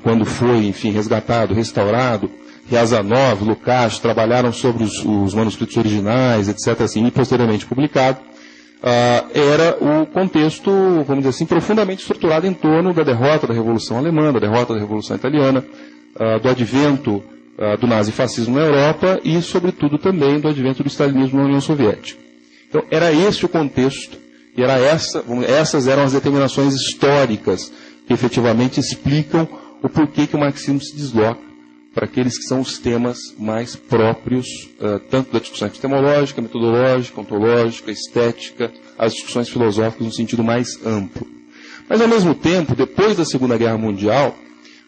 quando foi, enfim, resgatado, restaurado, Riazanov, Lukács trabalharam sobre os manuscritos originais, etc., assim, e posteriormente publicado, era o contexto, vamos dizer assim, profundamente estruturado em torno da derrota da Revolução Alemã, da derrota da Revolução Italiana, do advento do nazifascismo na Europa e, sobretudo, também do advento do stalinismo na União Soviética. Então, era esse o contexto, e essas eram as determinações históricas que efetivamente explicam o porquê que o marxismo se desloca para aqueles que são os temas mais próprios, tanto da discussão epistemológica, metodológica, ontológica, estética, as discussões filosóficas no sentido mais amplo. Mas, ao mesmo tempo, depois da Segunda Guerra Mundial,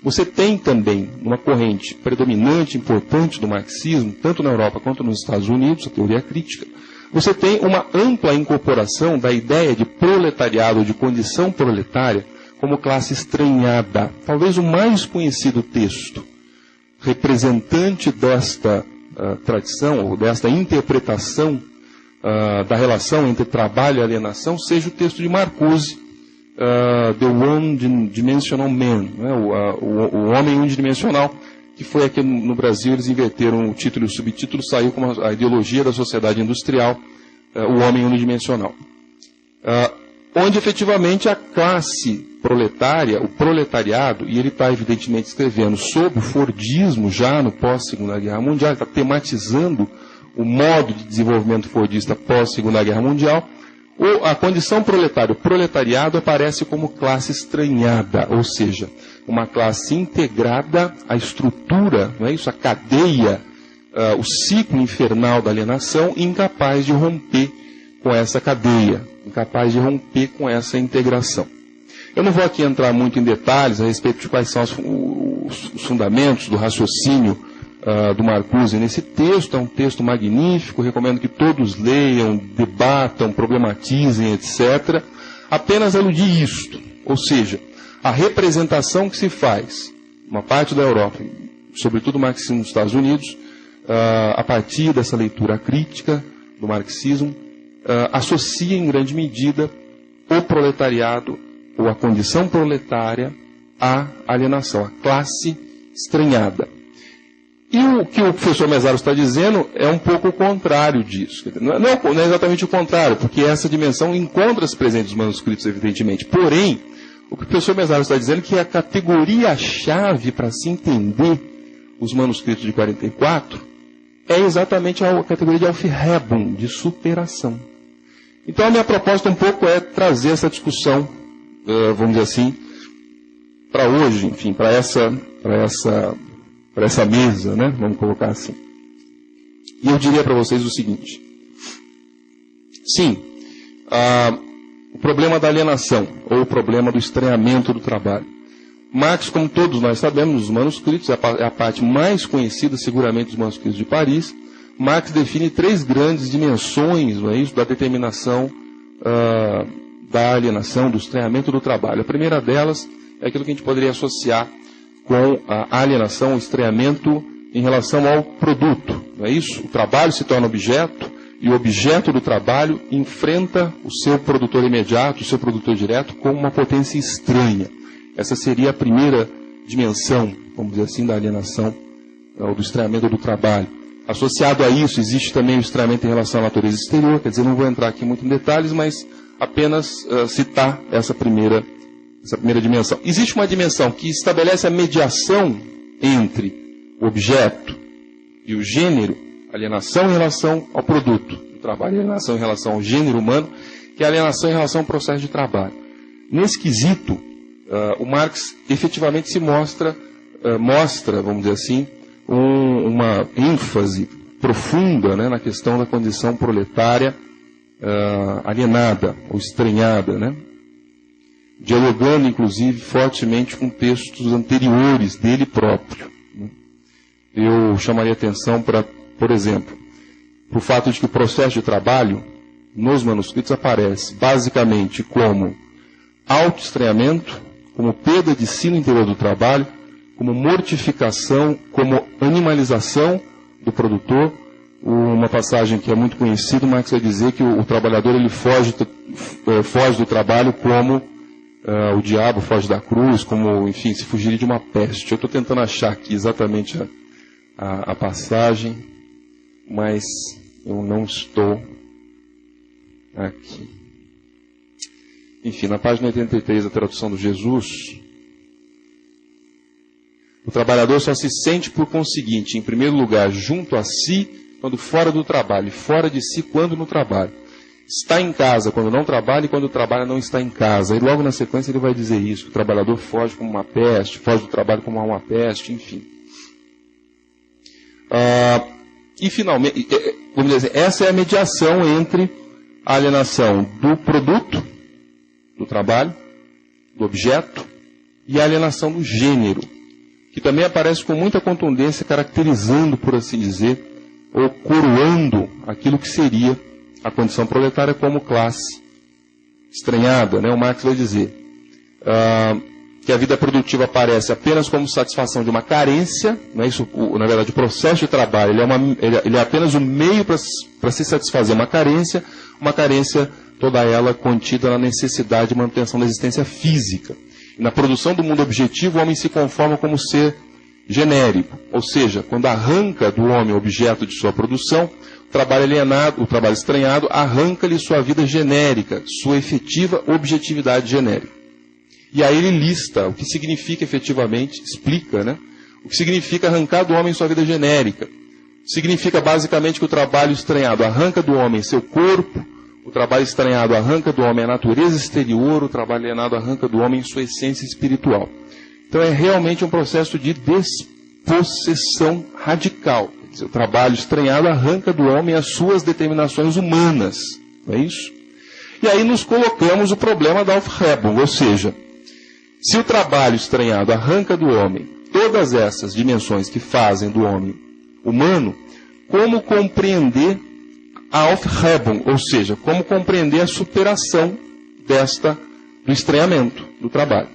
você tem também uma corrente predominante, importante do marxismo, tanto na Europa quanto nos Estados Unidos, a teoria crítica, você tem uma ampla incorporação da ideia de proletariado, de condição proletária, como classe estranhada. Talvez o mais conhecido texto representante desta tradição, ou desta interpretação da relação entre trabalho e alienação, seja o texto de Marcuse, The One-Dimensional Man, né? o Homem Unidimensional, que foi aqui no Brasil, eles inverteram o título e o subtítulo, saiu como a ideologia da sociedade industrial, o Homem Unidimensional. Onde efetivamente a classe proletária, o proletariado, e ele está evidentemente escrevendo sobre o fordismo já no pós-Segunda Guerra Mundial, está tematizando o modo de desenvolvimento fordista pós-Segunda Guerra Mundial, a condição proletária, o proletariado aparece como classe estranhada, ou seja, uma classe integrada à estrutura, não é isso? A cadeia, o ciclo infernal da alienação, incapaz de romper com essa cadeia, incapaz de romper com essa integração. Eu não vou aqui entrar muito em detalhes a respeito de quais são os fundamentos do raciocínio do Marcuse nesse texto. É um texto magnífico, recomendo que todos leiam, debatam, problematizem, etc. Apenas aludir isto, ou seja, a representação que se faz, uma parte da Europa, sobretudo o marxismo nos Estados Unidos, a partir dessa leitura crítica do marxismo, associa em grande medida o proletariado, ou a condição proletária, à alienação, à classe estranhada. E o que o professor Mezaros está dizendo é um pouco o contrário disso. Não é exatamente o contrário, porque essa dimensão encontra-se presente nos manuscritos, evidentemente. Porém, o que o professor Mezaros está dizendo é que a categoria-chave para se entender os manuscritos de 44 é exatamente a categoria de Aufhebung, de superação. Então, a minha proposta um pouco é trazer essa discussão, vamos dizer assim, para hoje, enfim, para essa mesa, né? Vamos colocar assim. E eu diria para vocês o seguinte. Sim, o problema da alienação, ou o problema do estranhamento do trabalho. Marx, como todos nós sabemos, nos manuscritos, é a parte mais conhecida seguramente dos manuscritos de Paris. Marx define 3 grandes dimensões, não é isso, da determinação da alienação, do estranhamento do trabalho. A primeira delas é aquilo que a gente poderia associar com a alienação, o estranhamento em relação ao produto, não é isso? O trabalho se torna objeto, e o objeto do trabalho enfrenta o seu produtor imediato, o seu produtor direto, como uma potência estranha. Essa seria a primeira dimensão, vamos dizer assim, da alienação, ou do estranhamento do trabalho. Associado a isso, existe também o estranhamento em relação à natureza exterior, quer dizer, não vou entrar aqui muito em detalhes, mas apenas citar essa primeira dimensão. Existe uma dimensão que estabelece a mediação entre o objeto e o gênero, alienação em relação ao produto do trabalho, alienação em relação ao gênero humano, que é a alienação em relação ao processo de trabalho. Nesse quesito, o Marx efetivamente se mostra, vamos dizer assim, uma ênfase profunda, né, na questão da condição proletária alienada ou estranhada, né, dialogando inclusive fortemente com textos anteriores dele próprio. Né. Eu chamaria atenção para, por exemplo, para o fato de que o processo de trabalho nos manuscritos aparece basicamente como autoestranhamento, como perda de si no interior do trabalho, como mortificação, como animalização do produtor. Uma passagem que é muito conhecida, Marx vai dizer que o trabalhador ele foge do trabalho como o diabo foge da cruz, como, enfim, se fugiria de uma peste. Eu estou tentando achar aqui exatamente a passagem, mas eu não estou aqui. Enfim, na página 83 da tradução do Jesus, o trabalhador só se sente por conseguinte, em primeiro lugar, junto a si, quando fora do trabalho, e fora de si, quando no trabalho. Está em casa quando não trabalha, e quando trabalha não está em casa. E logo na sequência ele vai dizer isso, que o trabalhador foge como uma peste, foge do trabalho como uma peste, enfim. E finalmente, vamos dizer, essa é a mediação entre a alienação do produto, do trabalho, do objeto, e a alienação do gênero, que também aparece com muita contundência, caracterizando, por assim dizer, ou coroando aquilo que seria a condição proletária como classe estranhada, né? O Marx vai dizer que a vida produtiva aparece apenas como satisfação de uma carência, né? Isso, na verdade, o processo de trabalho ele é apenas um meio para se satisfazer uma carência toda ela contida na necessidade de manutenção da existência física. E na produção do mundo objetivo, o homem se conforma como ser genérico, ou seja, quando arranca do homem o objeto de sua produção, o trabalho alienado, o trabalho estranhado, arranca-lhe sua vida genérica, sua efetiva objetividade genérica. E aí ele lista o que significa efetivamente, explica, né? O que significa arrancar do homem sua vida genérica. Significa basicamente que o trabalho estranhado arranca do homem seu corpo, o trabalho estranhado arranca do homem a natureza exterior, o trabalho alienado arranca do homem sua essência espiritual. Então é realmente um processo de despossessão radical. Quer dizer, o trabalho estranhado arranca do homem as suas determinações humanas. Não é isso? E aí nos colocamos o problema da Aufhebung, ou seja, se o trabalho estranhado arranca do homem todas essas dimensões que fazem do homem humano, como compreender a Aufhebung, ou seja, como compreender a superação do estranhamento do trabalho.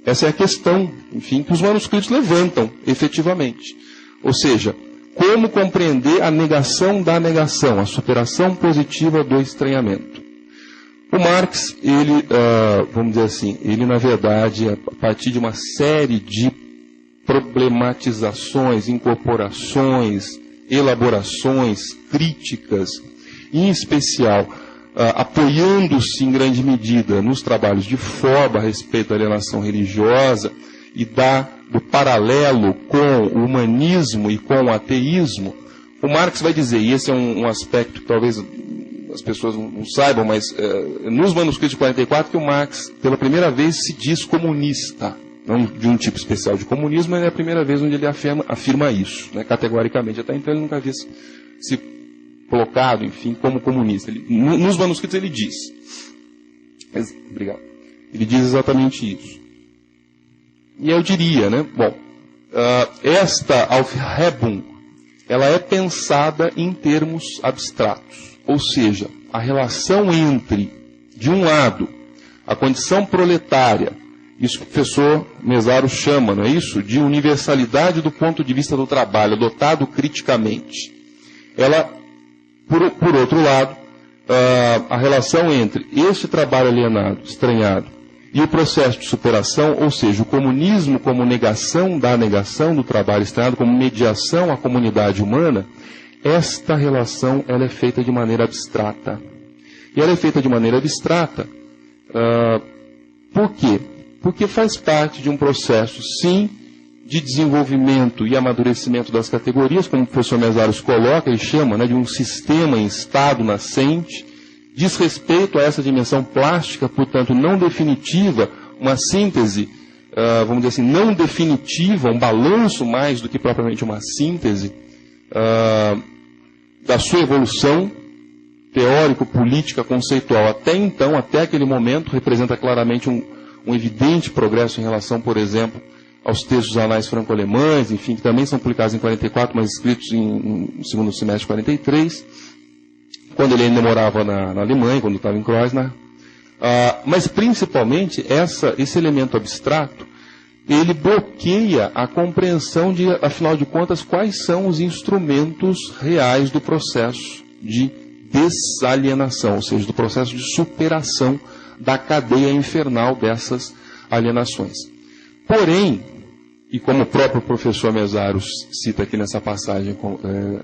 Essa é a questão, enfim, que os manuscritos levantam, efetivamente. Ou seja, como compreender a negação da negação, a superação positiva do estranhamento. O Marx, vamos dizer assim, ele na verdade, a partir de uma série de problematizações, incorporações, elaborações, críticas, em especial, apoiando-se em grande medida nos trabalhos de Fromm a respeito da alienação religiosa e do paralelo com o humanismo e com o ateísmo, o Marx vai dizer, e esse é um aspecto que talvez as pessoas não saibam, mas nos manuscritos de 44 que o Marx, pela primeira vez, se diz comunista. Não de um tipo especial de comunismo, mas é a primeira vez onde ele afirma isso, né, categoricamente. Até então ele nunca havia se colocado, enfim, como comunista. Nos manuscritos ele diz. Obrigado. Ele diz exatamente isso. E eu diria, né, bom, esta Aufhebung, ela é pensada em termos abstratos. Ou seja, a relação entre, de um lado, a condição proletária Isso que o professor Mesaro chama, não é isso? De universalidade do ponto de vista do trabalho, adotado criticamente. Ela, por outro lado, a relação entre este trabalho alienado, estranhado, e o processo de superação, ou seja, o comunismo como negação da negação do trabalho estranhado, como mediação à comunidade humana, esta relação ela é feita de maneira abstrata. E ela é feita de maneira abstrata, por quê? Porque faz parte de um processo, sim, de desenvolvimento e amadurecimento das categorias, como o professor Mesaros coloca, ele chama, né, de um sistema em estado nascente, diz respeito a essa dimensão plástica, portanto, não definitiva, uma síntese, vamos dizer assim, não definitiva, um balanço mais do que propriamente uma síntese da sua evolução teórico-política, conceitual. Até então, até aquele momento, representa claramente um evidente progresso em relação, por exemplo, aos textos anais franco-alemães, enfim, que também são publicados em 44, mas escritos no segundo semestre de 43, quando ele ainda morava na Alemanha, quando estava em Kreuznach. Mas, principalmente, esse elemento abstrato, ele bloqueia a compreensão de, afinal de contas, quais são os instrumentos reais do processo de desalienação, ou seja, do processo de superação da cadeia infernal dessas alienações. Porém, e como o próprio professor Mesaros cita aqui nessa passagem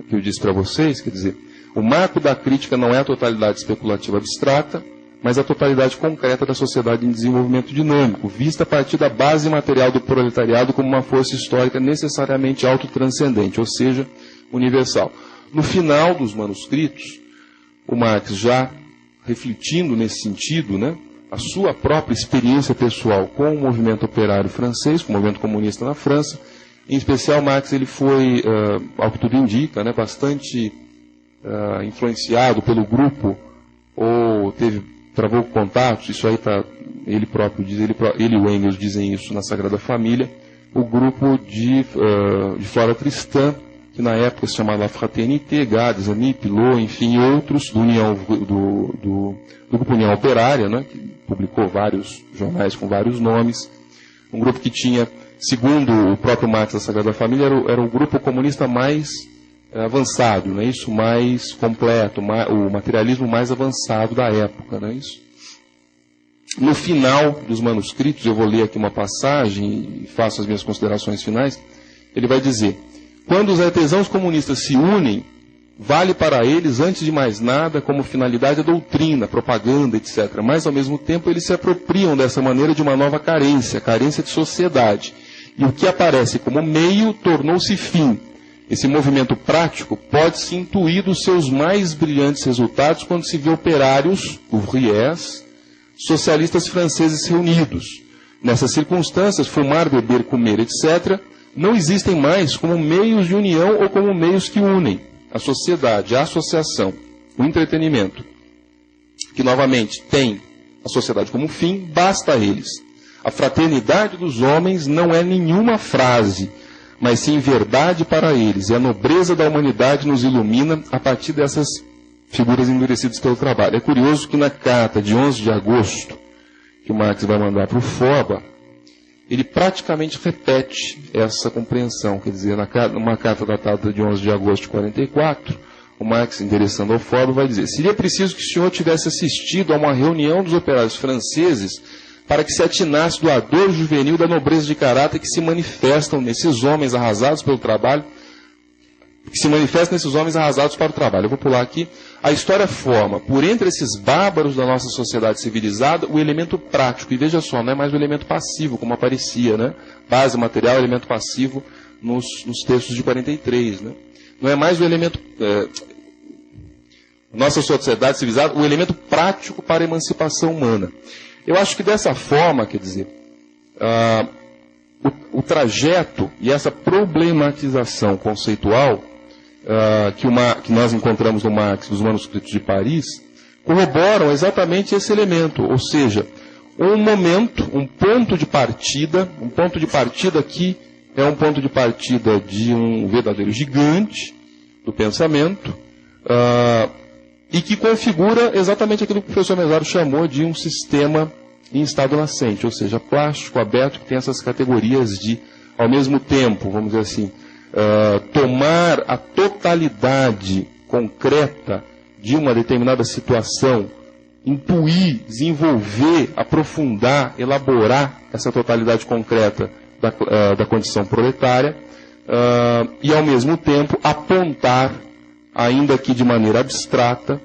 que eu disse para vocês, quer dizer, o marco da crítica não é a totalidade especulativa abstrata, mas a totalidade concreta da sociedade em desenvolvimento dinâmico, vista a partir da base material do proletariado como uma força histórica necessariamente autotranscendente, ou seja, universal. No final dos manuscritos, o Marx, já refletindo nesse sentido, né, a sua própria experiência pessoal com o movimento operário francês, com o movimento comunista na França, em especial Marx ele foi, ao que tudo indica, né, bastante influenciado pelo grupo, ou travou contatos, isso aí tá, ele próprio diz, ele e o Engels dizem isso na Sagrada Família, o grupo de Flora Tristan, que na época se chamava Fraternité, Gades, Ami, Pilot, enfim, outros, do Grupo União Operária, né, que publicou vários jornais com vários nomes, um grupo que tinha, segundo o próprio Marx da Sagrada Família, era o grupo comunista mais avançado, não é isso? Mais completo, o materialismo mais avançado da época, não é isso? No final dos manuscritos, eu vou ler aqui uma passagem e faço as minhas considerações finais, ele vai dizer: quando os artesãos comunistas se unem, vale para eles, antes de mais nada, como finalidade a doutrina, propaganda, etc. Mas, ao mesmo tempo, eles se apropriam dessa maneira de uma nova carência, carência de sociedade. E o que aparece como meio tornou-se fim. Esse movimento prático pode-se intuir dos seus mais brilhantes resultados quando se vê operários, ouvriers, socialistas franceses reunidos. Nessas circunstâncias, fumar, beber, comer, etc., não existem mais como meios de união ou como meios que unem a sociedade, a associação, o entretenimento, que novamente tem a sociedade como fim, basta a eles. A fraternidade dos homens não é nenhuma frase, mas sim verdade para eles, e a nobreza da humanidade nos ilumina a partir dessas figuras endurecidas pelo trabalho. É curioso que na carta de 11 de agosto, que o Marx vai mandar para o Forba, ele praticamente repete essa compreensão, quer dizer, numa carta datada de 11 de agosto de 44, o Marx, endereçando ao Fórum, vai dizer: seria preciso que o senhor tivesse assistido a uma reunião dos operários franceses para que se atinasse do ardor juvenil da nobreza de caráter que se manifestam nesses homens arrasados pelo trabalho, que se manifestam nesses homens arrasados para o trabalho. Eu vou pular aqui. A história forma, por entre esses bárbaros da nossa sociedade civilizada, o elemento prático. E veja só, não é mais o elemento passivo, como aparecia, né? Base material, elemento passivo nos textos de 43, né? Não é mais o elemento... nossa sociedade civilizada, o elemento prático para a emancipação humana. Eu acho que dessa forma, quer dizer, o trajeto e essa problematização conceitual que nós encontramos no Marx, nos manuscritos de Paris, corroboram exatamente esse elemento, ou seja, um momento, um ponto de partida que é um ponto de partida de um verdadeiro gigante do pensamento, e que configura exatamente aquilo que o professor Mesaro chamou de um sistema em estado nascente, ou seja, plástico aberto, que tem essas categorias de, ao mesmo tempo, vamos dizer assim, tomar a totalidade concreta de uma determinada situação, intuir, desenvolver, aprofundar, elaborar essa totalidade concreta da condição proletária, e ao mesmo tempo apontar, ainda que de maneira abstrata,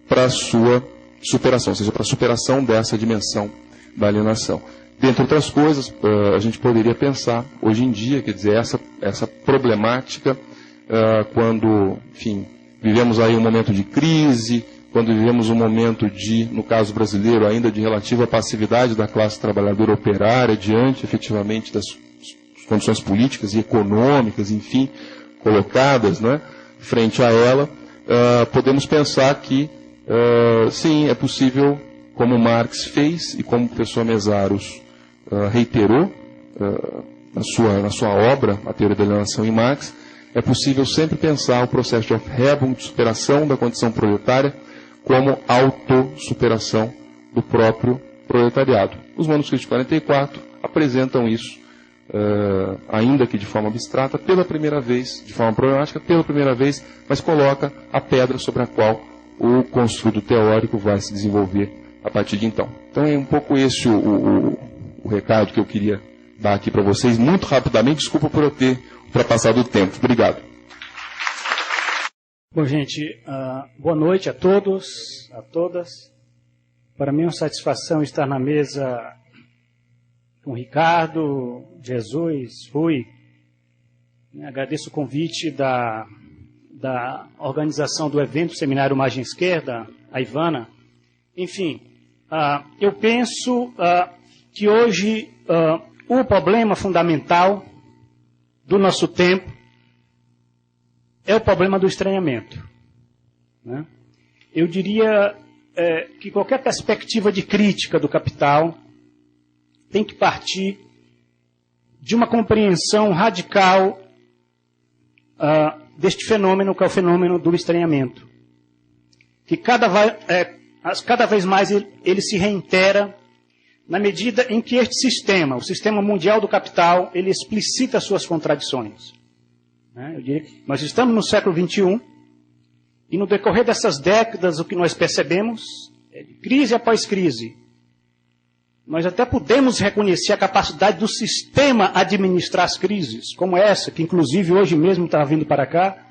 para a sua superação, ou seja, para a superação dessa dimensão da alienação. Dentre outras coisas, a gente poderia pensar, hoje em dia, quer dizer, essa problemática, quando, enfim, vivemos aí um momento de crise, quando vivemos um momento de, no caso brasileiro, ainda de relativa passividade da classe trabalhadora operária, diante, efetivamente, das condições políticas e econômicas, enfim, colocadas, né, frente a ela, podemos pensar que, sim, é possível, como Marx fez e como o professor Mesaros reiterou na sua obra, A Teoria da Alienação em Marx, é possível sempre pensar o processo de Aufhebung, de superação da condição proletária, como autossuperação do próprio proletariado. Os manuscritos de 44 apresentam isso, ainda que de forma abstrata, pela primeira vez, de forma problemática, pela primeira vez, mas coloca a pedra sobre a qual o construto teórico vai se desenvolver a partir de então. Então é um pouco esse o recado que eu queria dar aqui para vocês, muito rapidamente. Desculpa por eu ter ultrapassado o tempo. Obrigado. Bom, gente, boa noite a todos, a todas. Para mim é uma satisfação estar na mesa com o Ricardo, Jesus, Rui. Agradeço o convite da organização do evento Seminário Margem Esquerda, a Ivana. Enfim, eu penso que hoje o problema fundamental do nosso tempo é o problema do estranhamento, né? Eu diria que qualquer perspectiva de crítica do capital tem que partir de uma compreensão radical deste fenômeno, que é o fenômeno do estranhamento, que cada vez mais ele se reitera na medida em que este sistema, o sistema mundial do capital, ele explicita suas contradições. Eu diria que nós estamos no século XXI e no decorrer dessas décadas o que nós percebemos é de crise após crise. Nós até podemos reconhecer a capacidade do sistema administrar as crises, como essa, que inclusive hoje mesmo estava vindo para cá,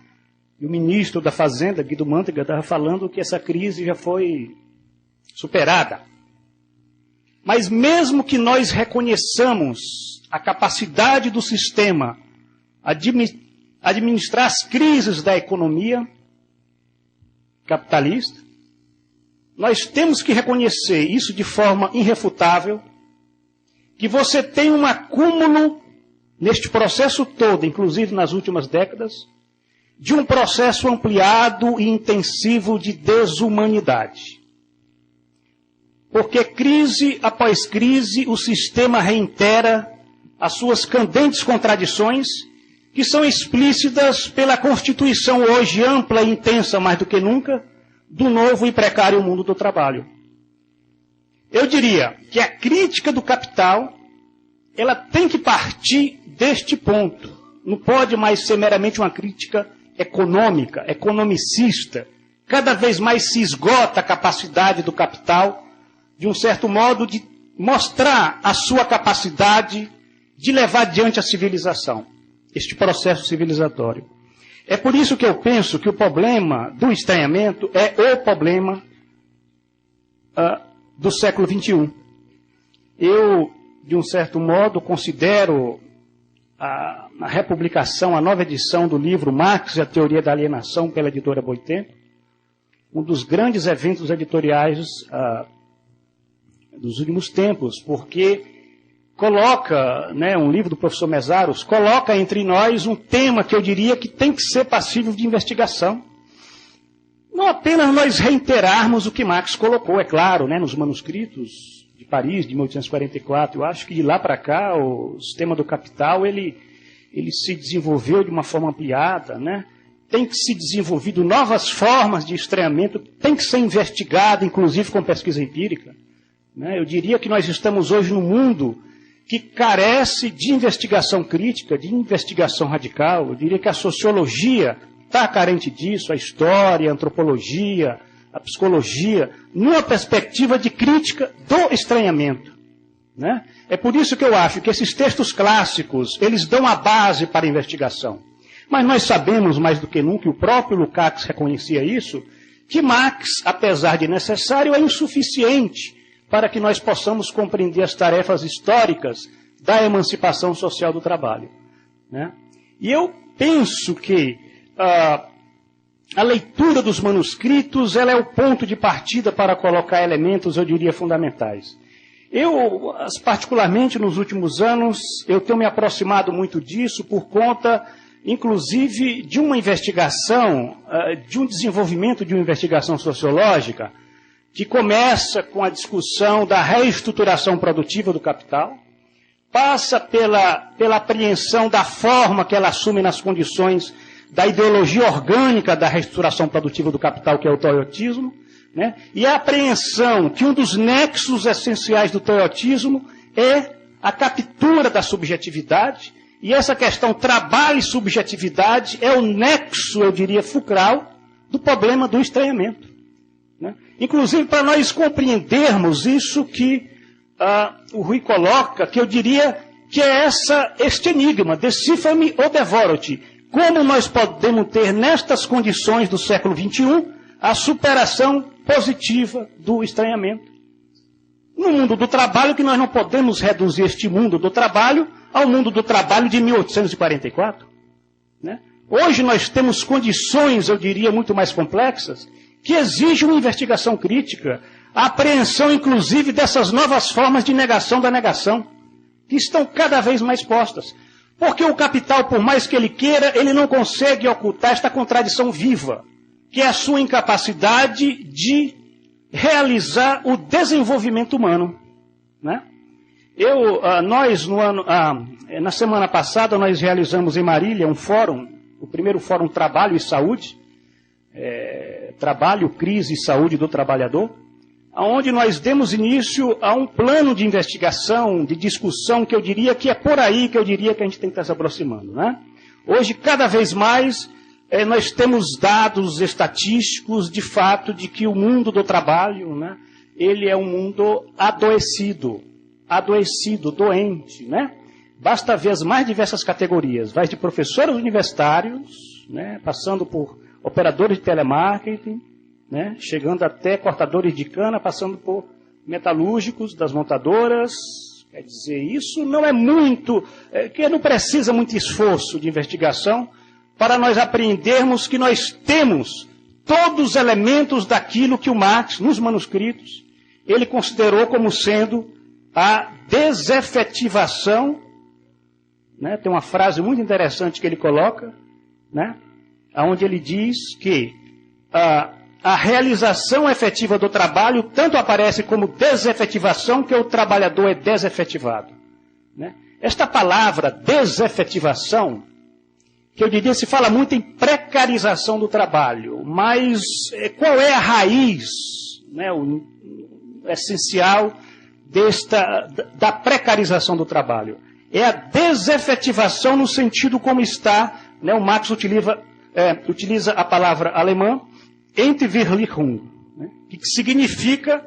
e o ministro da Fazenda, Guido Mantega, estava falando que essa crise já foi superada. Mas mesmo que nós reconheçamos a capacidade do sistema administrar as crises da economia capitalista, nós temos que reconhecer isso de forma irrefutável, que você tem um acúmulo neste processo todo, inclusive nas últimas décadas, de um processo ampliado e intensivo de desumanidade. Porque crise após crise, o sistema reitera as suas candentes contradições, que são explícitas pela constituição hoje ampla e intensa, mais do que nunca, do novo e precário mundo do trabalho. Eu diria que a crítica do capital, ela tem que partir deste ponto. Não pode mais ser meramente uma crítica econômica, economicista. Cada vez mais se esgota a capacidade do capital, de um certo modo, de mostrar a sua capacidade de levar adiante a civilização, este processo civilizatório. É por isso que eu penso que o problema do estranhamento é o problema do século XXI. Eu, de um certo modo, considero a republicação, a nova edição do livro Marx e a Teoria da Alienação, pela editora Boitempo, um dos grandes eventos editoriais dos últimos tempos, porque coloca, um livro do professor Mesaros, coloca entre nós um tema que eu diria que tem que ser passível de investigação. Não apenas nós reiterarmos o que Marx colocou, é claro, nos manuscritos de Paris, de 1844, eu acho que de lá para cá o sistema do capital, ele se desenvolveu de uma forma ampliada, Tem que ser desenvolvido novas formas de estranhamento, tem que ser investigado, inclusive com pesquisa empírica. né? Eu diria que nós estamos hoje num mundo que carece de investigação crítica, de investigação radical. Eu diria que a sociologia está carente disso, a história, a antropologia, a psicologia, numa perspectiva de crítica do estranhamento, né? É por isso que eu acho que esses textos clássicos, eles dão a base para a investigação. Mas nós sabemos, mais do que nunca, e o próprio Lukács reconhecia isso, que Marx, apesar de necessário, é insuficiente para que nós possamos compreender as tarefas históricas da emancipação social do trabalho, né? E eu penso que a leitura dos manuscritos ela é o ponto de partida para colocar elementos, eu diria, fundamentais. Eu, particularmente nos últimos anos, eu tenho me aproximado muito disso por conta, inclusive, de uma investigação, de um desenvolvimento de uma investigação sociológica, que começa com a discussão da reestruturação produtiva do capital, passa pela apreensão da forma que ela assume nas condições da ideologia orgânica da reestruturação produtiva do capital, que é o toyotismo, né? E a apreensão que um dos nexos essenciais do toyotismo é a captura da subjetividade, e essa questão trabalho e subjetividade é o nexo, eu diria, fulcral do problema do estranhamento, né? Inclusive, para nós compreendermos isso que o Rui coloca, que eu diria que é este enigma, decifra-me ou devora-te. Como nós podemos ter, nestas condições do século XXI, a superação positiva do estranhamento? No mundo do trabalho, que nós não podemos reduzir este mundo do trabalho ao mundo do trabalho de 1844. Né? Hoje nós temos condições, eu diria, muito mais complexas, que exigem uma investigação crítica, a apreensão, inclusive, dessas novas formas de negação da negação, que estão cada vez mais postas. Porque o capital, por mais que ele queira, ele não consegue ocultar esta contradição viva, que é a sua incapacidade de realizar o desenvolvimento humano, né? Na semana passada, nós realizamos em Marília um fórum, o primeiro fórum Trabalho e Saúde, Trabalho, Crise e Saúde do Trabalhador, onde nós demos início a um plano de investigação, de discussão, que eu diria que é por aí que eu diria que a gente tem que estar se aproximando, né? Hoje, cada vez mais, nós temos dados estatísticos, de fato, de que o mundo do trabalho, né, ele é um mundo adoecido, doente, né? Basta ver as mais diversas categorias, vai de professores universitários, né, passando por operadores de telemarketing, né, chegando até cortadores de cana, passando por metalúrgicos das montadoras. Quer dizer, isso não é muito, que não precisa muito esforço de investigação para nós aprendermos que nós temos todos os elementos daquilo que o Marx, nos manuscritos, ele considerou como sendo a desefetivação, né? Tem uma frase muito interessante que ele coloca, né? Onde ele diz que a realização efetiva do trabalho tanto aparece como desefetivação, que o trabalhador é desefetivado, né? Esta palavra desefetivação, que eu diria, se fala muito em precarização do trabalho, mas qual é a raiz, né, o essencial da precarização do trabalho? É a desefetivação no sentido como está, né, o Marx utiliza a palavra alemã Entwirklichung, né, que significa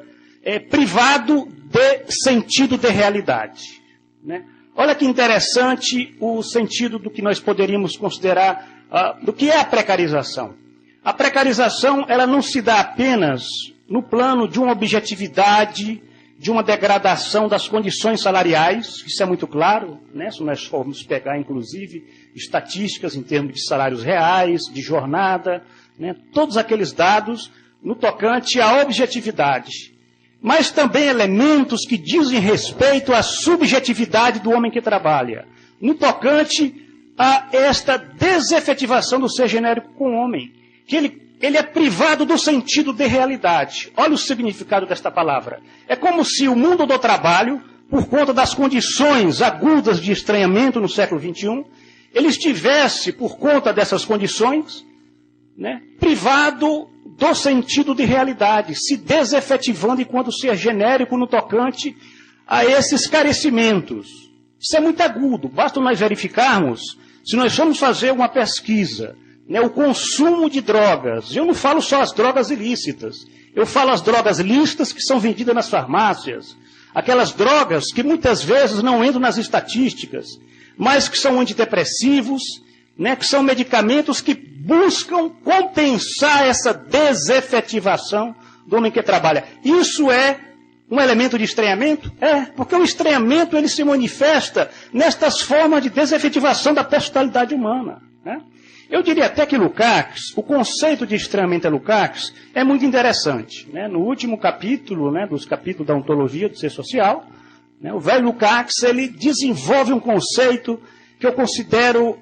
privado de sentido de realidade, né? Olha que interessante o sentido do que nós poderíamos considerar, do que é a precarização. A precarização, ela não se dá apenas no plano de uma objetividade, de uma degradação das condições salariais, isso é muito claro, né? Se nós formos pegar, inclusive, estatísticas em termos de salários reais, de jornada, né? Todos aqueles dados no tocante à objetividade. Mas também elementos que dizem respeito à subjetividade do homem que trabalha, no tocante a esta desefetivação do ser genérico com o homem, que ele é privado do sentido de realidade. Olha o significado desta palavra. É como se o mundo do trabalho, por conta das condições agudas de estranhamento no século XXI, ele estivesse, por conta dessas condições, né, privado do sentido de realidade, se desefetivando enquanto ser genérico no tocante a esses carecimentos. Isso é muito agudo, basta nós verificarmos, se nós formos fazer uma pesquisa, né, o consumo de drogas, eu não falo só as drogas ilícitas, eu falo as drogas lícitas que são vendidas nas farmácias, aquelas drogas que muitas vezes não entram nas estatísticas, mas que são antidepressivos, né, que são medicamentos que buscam compensar essa desefetivação do homem que trabalha. Isso é um elemento de estranhamento? É, porque o estranhamento ele se manifesta nestas formas de desefetivação da personalidade humana, né? Eu diria até que Lukács, o conceito de estranhamento a Lukács é muito interessante, né? No último capítulo, né, dos capítulos da ontologia do ser social, né, o velho Lukács ele desenvolve um conceito que eu considero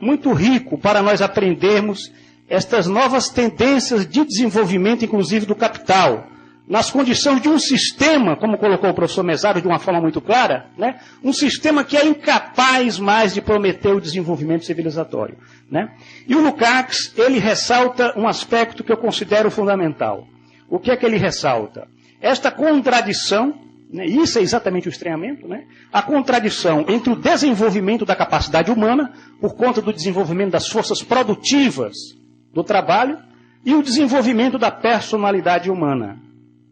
muito rico para nós aprendermos estas novas tendências de desenvolvimento, inclusive do capital, nas condições de um sistema, como colocou o professor Mesário de uma forma muito clara, né, um sistema que é incapaz mais de prometer o desenvolvimento civilizatório, né? E o Lukács, ele ressalta um aspecto que eu considero fundamental. O que é que ele ressalta? Esta contradição, né, isso é exatamente o estranhamento, né, a contradição entre o desenvolvimento da capacidade humana, por conta do desenvolvimento das forças produtivas do trabalho, e o desenvolvimento da personalidade humana,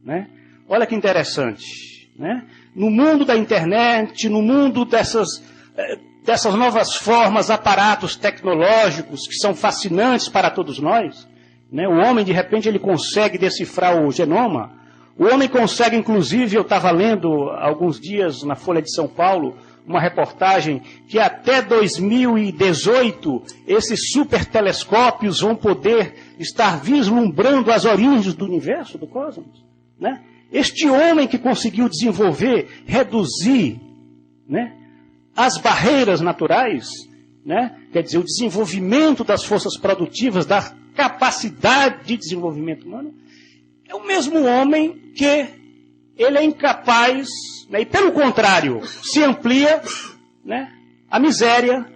né? Olha que interessante, né? No mundo da internet, no mundo dessas novas formas, aparatos tecnológicos que são fascinantes para todos nós, né? O homem, de repente, ele consegue decifrar o genoma. O homem consegue, inclusive, eu estava lendo há alguns dias na Folha de São Paulo, uma reportagem que até 2018 esses supertelescópios vão poder estar vislumbrando as origens do universo, do cosmos, né? Este homem que conseguiu desenvolver, reduzir, né, as barreiras naturais, né, quer dizer, o desenvolvimento das forças produtivas, da capacidade de desenvolvimento humano, é o mesmo homem que ele é incapaz, né, e pelo contrário, se amplia, né, a miséria,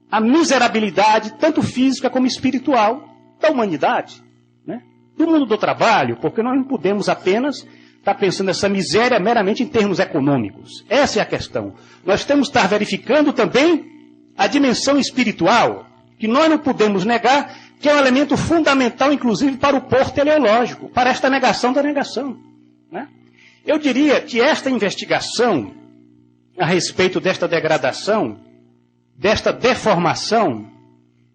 a miserabilidade, tanto física como espiritual, da humanidade, né, do mundo do trabalho, porque nós não podemos apenas estar pensando nessa miséria meramente em termos econômicos. Essa é a questão. Nós temos que estar verificando também a dimensão espiritual, que nós não podemos negar, que é um elemento fundamental, inclusive, para o pôr teleológico, para esta negação da negação, né? Eu diria que esta investigação a respeito desta degradação, desta deformação,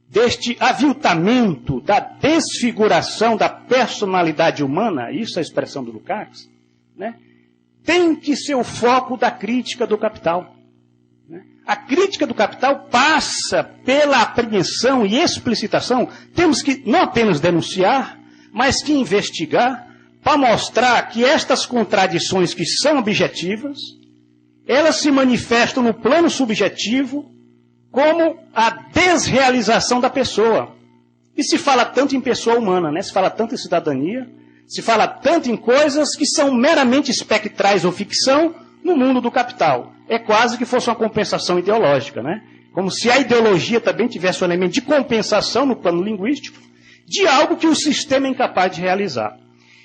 deste aviltamento, da desfiguração da personalidade humana, isso é a expressão do Lukács, né, tem que ser o foco da crítica do capital, né? A crítica do capital passa pela apreensão e explicitação. Temos que não apenas denunciar, mas que investigar, para mostrar que estas contradições que são objetivas, elas se manifestam no plano subjetivo como a desrealização da pessoa. E se fala tanto em pessoa humana, né? Se fala tanto em cidadania, se fala tanto em coisas que são meramente espectrais ou ficção no mundo do capital. É quase que fosse uma compensação ideológica, né? Como se a ideologia também tivesse um elemento de compensação no plano linguístico de algo que o sistema é incapaz de realizar.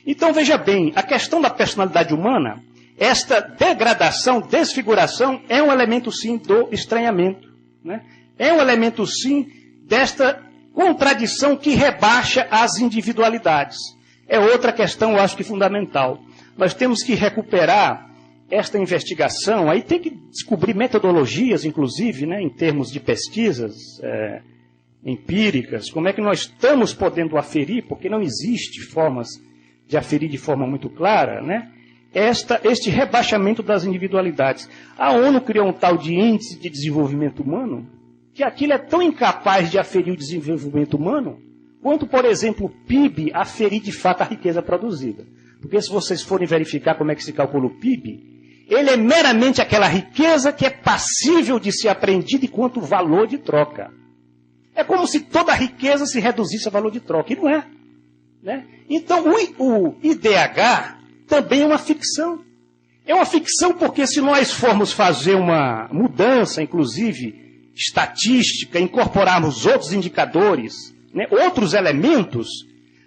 Então, veja bem, a questão da personalidade humana, esta degradação, desfiguração, é um elemento, sim, do estranhamento, né? É um elemento, sim, desta contradição que rebaixa as individualidades. É outra questão, eu acho que fundamental. Nós temos que recuperar esta investigação, aí tem que descobrir metodologias, inclusive, né, em termos de pesquisas empíricas, como é que nós estamos podendo aferir, porque não existe formas de aferir de forma muito clara, né, este rebaixamento das individualidades. A ONU criou um tal de índice de desenvolvimento humano, que aquilo é tão incapaz de aferir o desenvolvimento humano, quanto, por exemplo, o PIB aferir de fato a riqueza produzida. Porque se vocês forem verificar como é que se calcula o PIB, ele é meramente aquela riqueza que é passível de ser apreendida enquanto valor de troca. É como se toda a riqueza se reduzisse a valor de troca, e não é, né? Então, o IDH também é uma ficção. É uma ficção porque se nós formos fazer uma mudança, inclusive estatística, incorporarmos outros indicadores, né, outros elementos,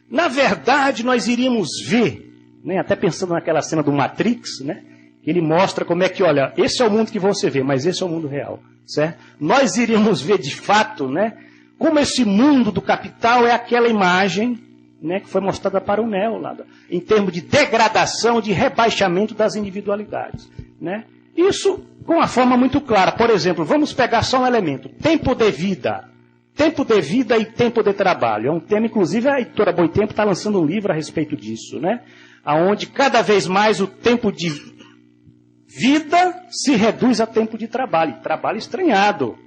Na verdade, nós iríamos ver, né, até pensando naquela cena do Matrix, né, ele mostra como é que, olha, esse é o mundo que você vê, mas esse é o mundo real, certo? Nós iríamos ver de fato, né, como esse mundo do capital é aquela imagem, né, que foi mostrada para o Neo, lá, em termos de degradação, de rebaixamento das individualidades, né? Isso com uma forma muito clara. Por exemplo, vamos pegar só um elemento, tempo de vida. Tempo de vida e tempo de trabalho. É um tema, inclusive, a editora Boitempo está lançando um livro a respeito disso, né? Onde cada vez mais o tempo de vida se reduz a tempo de trabalho. Trabalho estranhado.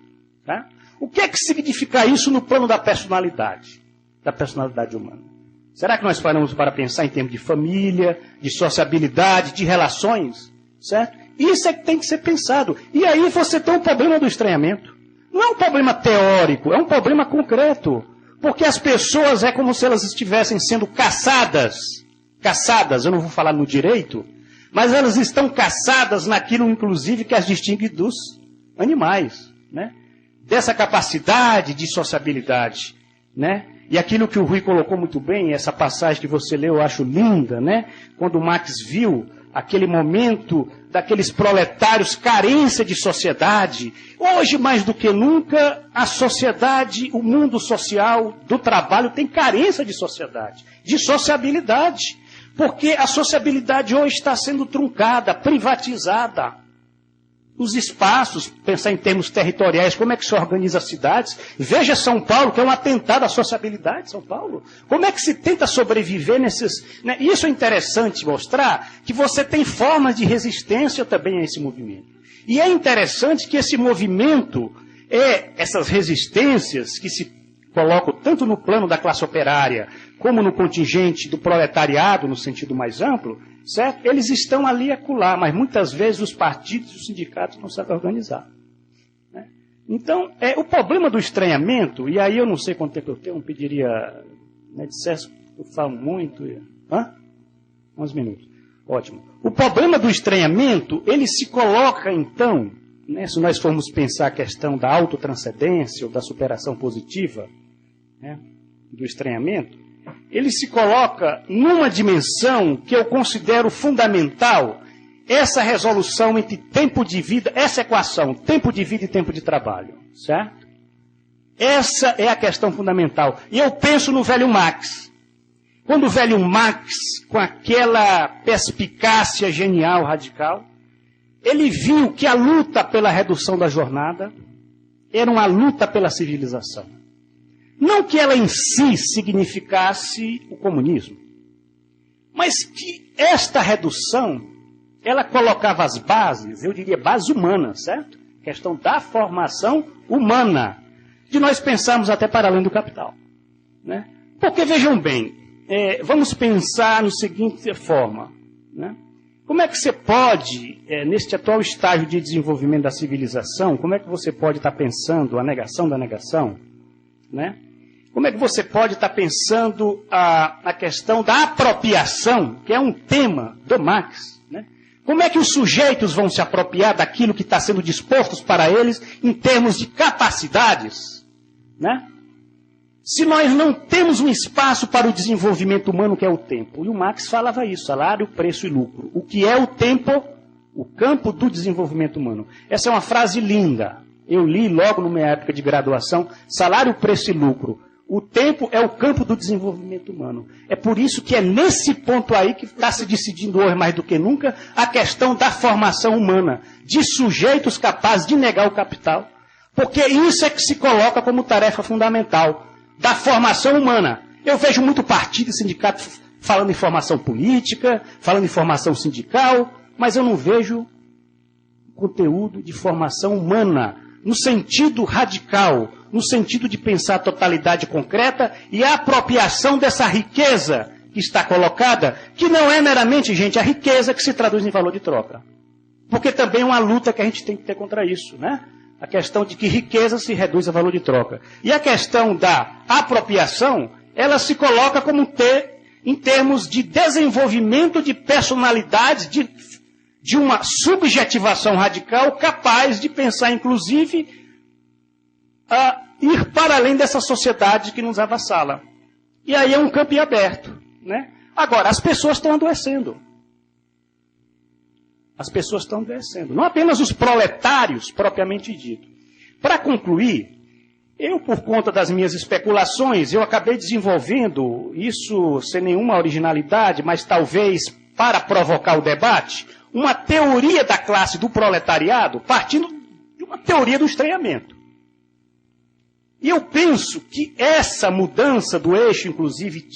Tá? O que é que significa isso no plano da personalidade humana? Será que nós paramos para pensar em termos de família, de sociabilidade, de relações? Certo? Isso é que tem que ser pensado. E aí você tem o problema do estranhamento. Não é um problema teórico, é um problema concreto. Porque as pessoas é como se elas estivessem sendo caçadas. Caçadas, eu não vou falar no direito, mas elas estão caçadas naquilo, inclusive, que as distingue dos animais, né? Dessa capacidade de sociabilidade, né? E aquilo que o Rui colocou muito bem, essa passagem que você leu, eu acho linda, né? Quando o Marx viu aquele momento daqueles proletários, carência de sociedade. Hoje, mais do que nunca, a sociedade, o mundo social do trabalho tem carência de sociedade, de sociabilidade. Porque a sociabilidade hoje está sendo truncada, privatizada. Os espaços, pensar em termos territoriais, como é que se organiza as cidades. Veja São Paulo, que é um atentado à sociabilidade, São Paulo. Como é que se tenta sobreviver nesses... Né? Isso é interessante mostrar que você tem formas de resistência também a esse movimento. E é interessante que esse movimento, essas resistências que se colocam tanto no plano da classe operária, como no contingente do proletariado, no sentido mais amplo, certo? Eles estão ali e acolá, mas muitas vezes os partidos e os sindicatos não sabem organizar. Né? Então, o problema do estranhamento, e aí eu não sei quanto tempo eu tenho, não pediria, né, dissesse, eu falo muito. Hã? 11 minutos. Ótimo. O problema do estranhamento, ele se coloca então, né, se nós formos pensar a questão da autotranscendência ou da superação positiva, né, do estranhamento, ele se coloca numa dimensão que eu considero fundamental, essa resolução entre tempo de vida, essa equação, tempo de vida e tempo de trabalho, certo? Essa é a questão fundamental. E eu penso no velho Marx. Quando o velho Marx, com aquela perspicácia genial, radical, ele viu que a luta pela redução da jornada era uma luta pela civilização. Não que ela em si significasse o comunismo, mas que esta redução, ela colocava as bases, eu diria bases humanas, certo? Questão da formação humana, de nós pensarmos até para além do capital. Né? Porque, vejam bem, vamos pensar no seguinte forma, né? Como é que você pode, neste atual estágio de desenvolvimento da civilização, como é que você pode estar pensando a negação da negação, né? Como é que você pode estar pensando a questão da apropriação, que é um tema do Marx, né? Como é que os sujeitos vão se apropriar daquilo que está sendo disposto para eles em termos de capacidades, né? Se nós não temos um espaço para o desenvolvimento humano, que é o tempo. E o Marx falava isso, salário, preço e lucro. O que é o tempo? O campo do desenvolvimento humano. Essa é uma frase linda. Eu li logo na minha época de graduação, salário, preço e lucro. O tempo é o campo do desenvolvimento humano. É por isso que é nesse ponto aí que está se decidindo hoje mais do que nunca a questão da formação humana, de sujeitos capazes de negar o capital. Porque isso é que se coloca como tarefa fundamental da formação humana. Eu vejo muito partido e sindicato falando em formação política, falando em formação sindical, mas eu não vejo conteúdo de formação humana, no sentido radical, no sentido de pensar a totalidade concreta e a apropriação dessa riqueza que está colocada, que não é meramente, gente, a riqueza que se traduz em valor de troca. Porque também é uma luta que a gente tem que ter contra isso, né? A questão de que riqueza se reduz a valor de troca. E a questão da apropriação, ela se coloca como em termos de desenvolvimento de personalidade, de uma subjetivação radical capaz de pensar, inclusive, a ir para além dessa sociedade que nos avassala. E aí é um campo aberto, né? Agora, as pessoas estão adoecendo. As pessoas estão adoecendo. Não apenas os proletários, propriamente dito. Para concluir, eu, por conta das minhas especulações, eu acabei desenvolvendo, isso sem nenhuma originalidade, mas talvez para provocar o debate, uma teoria da classe do proletariado, partindo de uma teoria do estranhamento. E eu penso que essa mudança do eixo, inclusive,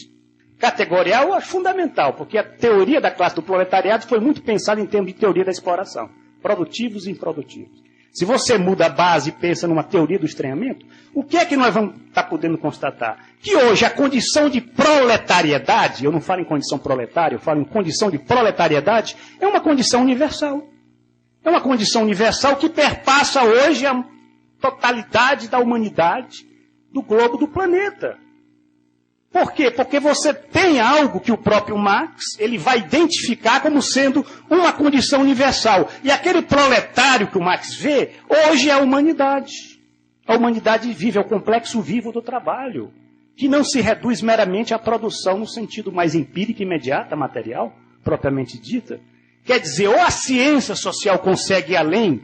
categorial, é fundamental, porque a teoria da classe do proletariado foi muito pensada em termos de teoria da exploração, produtivos e improdutivos. Se você muda a base e pensa numa teoria do estranhamento, o que é que nós vamos estar podendo constatar? Que hoje a condição de proletariedade, eu não falo em condição proletária, eu falo em condição de proletariedade, é uma condição universal. É uma condição universal que perpassa hoje a totalidade da humanidade, do globo, do planeta. Por quê? Porque você tem algo que o próprio Marx ele vai identificar como sendo uma condição universal. E aquele proletário que o Marx vê, hoje é a humanidade. A humanidade vive, é o complexo vivo do trabalho, que não se reduz meramente à produção no sentido mais empírico, imediata, material, propriamente dita. Quer dizer, ou a ciência social consegue ir além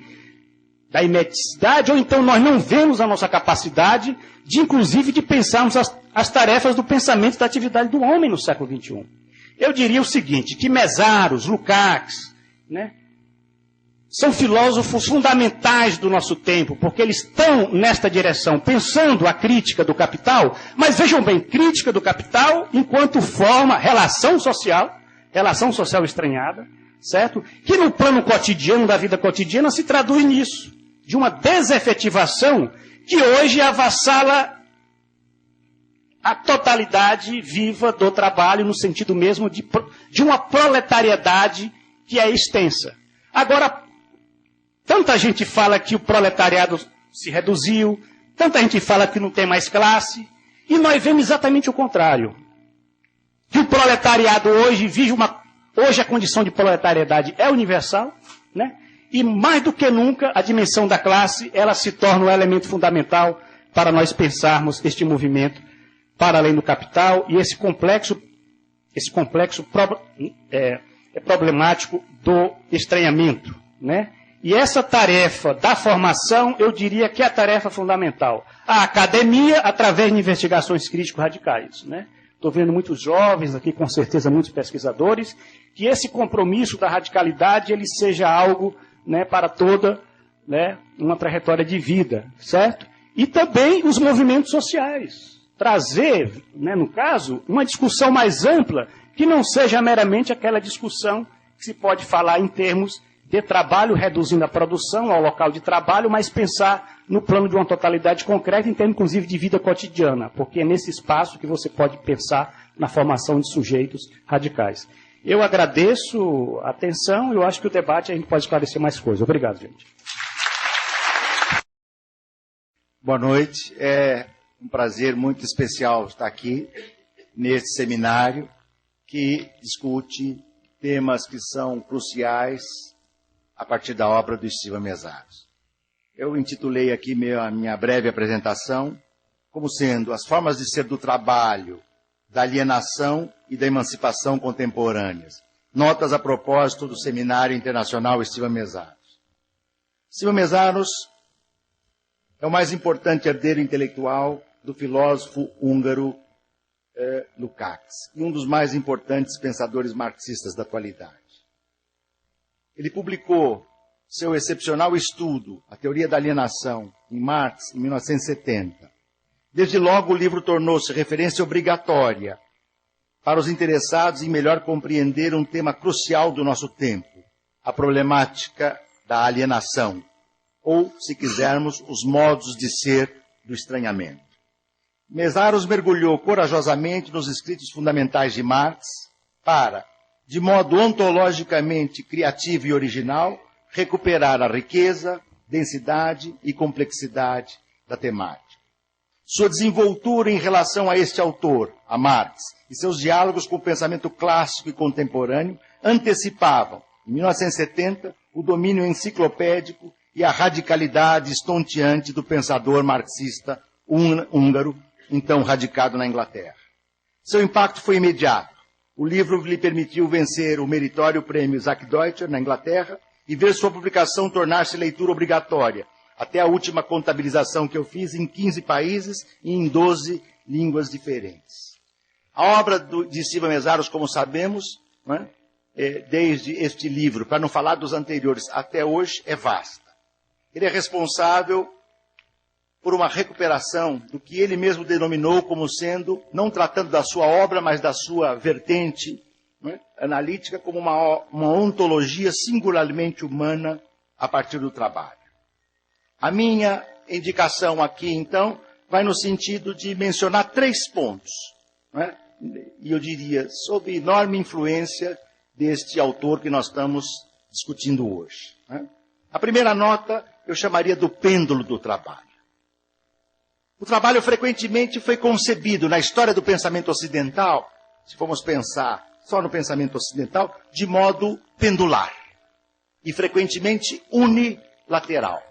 da imediaticidade, ou então nós não vemos a nossa capacidade de, inclusive, de pensarmos as tarefas do pensamento e da atividade do homem no século XXI. Eu diria o seguinte, que Mesaros, Lukács, né, são filósofos fundamentais do nosso tempo, porque eles estão nesta direção, pensando a crítica do capital, mas vejam bem, crítica do capital enquanto forma relação social estranhada, certo? Que no plano cotidiano, da vida cotidiana, se traduz nisso, de uma desefetivação que hoje avassala a totalidade viva do trabalho, no sentido mesmo de uma proletariedade que é extensa. Agora, tanta gente fala que o proletariado se reduziu, tanta gente fala que não tem mais classe, e nós vemos exatamente o contrário. Que o proletariado hoje hoje a condição de proletariedade é universal, né? E mais do que nunca a dimensão da classe, ela se torna um elemento fundamental para nós pensarmos este movimento para além do capital, e esse complexo é problemático do estranhamento, né? E essa tarefa da formação, eu diria que é a tarefa fundamental. A academia, através de investigações crítico-radicais, né? Estou vendo muitos jovens aqui, com certeza muitos pesquisadores, que esse compromisso da radicalidade ele seja algo, né, para toda, né, uma trajetória de vida, certo? E também os movimentos sociais. Trazer, né, no caso, uma discussão mais ampla, que não seja meramente aquela discussão que se pode falar em termos de trabalho, reduzindo a produção ao local de trabalho, mas pensar no plano de uma totalidade concreta, em termos, inclusive, de vida cotidiana, porque é nesse espaço que você pode pensar na formação de sujeitos radicais. Eu agradeço a atenção e eu acho que o debate a gente pode esclarecer mais coisas. Obrigado, gente. Boa noite. É um prazer muito especial estar aqui neste seminário que discute temas que são cruciais a partir da obra do Estiva Mesaros. Eu intitulei aqui a minha breve apresentação como sendo as formas de ser do trabalho, da alienação e da emancipação contemporâneas. Notas a propósito do Seminário Internacional Estiva Mesaros. Estiva Mesaros é o mais importante herdeiro intelectual do filósofo húngaro Lukács e um dos mais importantes pensadores marxistas da atualidade. Ele publicou seu excepcional estudo, A Teoria da Alienação, em Marx, em 1970. Desde logo, o livro tornou-se referência obrigatória para os interessados em melhor compreender um tema crucial do nosso tempo, a problemática da alienação, ou, se quisermos, os modos de ser do estranhamento. Mesaros mergulhou corajosamente nos escritos fundamentais de Marx para, de modo ontologicamente criativo e original, recuperar a riqueza, densidade e complexidade da temática. Sua desenvoltura em relação a este autor, a Marx, e seus diálogos com o pensamento clássico e contemporâneo antecipavam, em 1970, o domínio enciclopédico e a radicalidade estonteante do pensador marxista húngaro, então radicado na Inglaterra. Seu impacto foi imediato. O livro lhe permitiu vencer o meritório prêmio Isaac Deutscher, na Inglaterra, e ver sua publicação tornar-se leitura obrigatória, até a última contabilização que eu fiz, em 15 países e em 12 línguas diferentes. A obra de Silva Mesaros, como sabemos, né, desde este livro, para não falar dos anteriores, até hoje, é vasta. Ele é responsável por uma recuperação do que ele mesmo denominou como sendo, não tratando da sua obra, mas da sua vertente, né, analítica, como uma ontologia singularmente humana a partir do trabalho. A minha indicação aqui, então, vai no sentido de mencionar 3 pontos, né, e eu diria, sob enorme influência deste autor que nós estamos discutindo hoje, né. A primeira nota eu chamaria do pêndulo do trabalho. O trabalho frequentemente foi concebido na história do pensamento ocidental, se formos pensar só no pensamento ocidental, de modo pendular e frequentemente unilateral.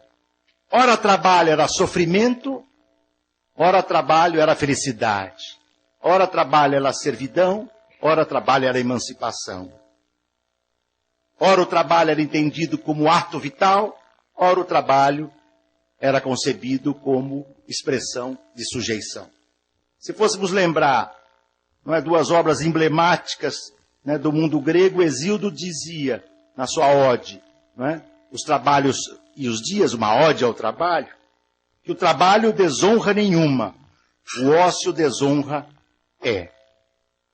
Ora trabalho era sofrimento, ora trabalho era felicidade, ora trabalho era servidão, ora trabalho era emancipação. Ora o trabalho era entendido como ato vital, ora o trabalho era concebido como expressão de sujeição. Se fôssemos lembrar, não é, 2 obras emblemáticas, né, do mundo grego, Hesíodo dizia, na sua ode, não é, os trabalhos e os dias, uma ode ao trabalho, que o trabalho desonra nenhuma, o ócio desonra é.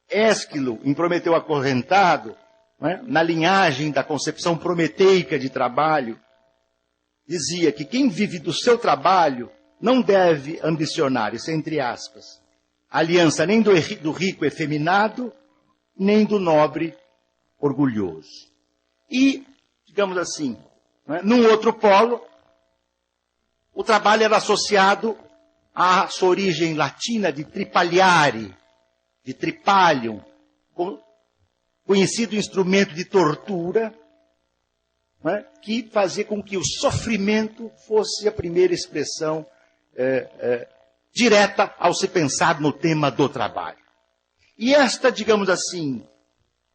Ésquilo, em Prometeu Acorrentado, não é, na linhagem da concepção prometeica de trabalho, dizia que quem vive do seu trabalho não deve ambicionar, isso é entre aspas, aliança nem do rico efeminado, nem do nobre orgulhoso. E, digamos assim, né, num outro polo, o trabalho era associado à sua origem latina de tripaliare, de tripalium, conhecido instrumento de tortura, né, que fazia com que o sofrimento fosse a primeira expressão direta ao se pensar no tema do trabalho. E esta, digamos assim,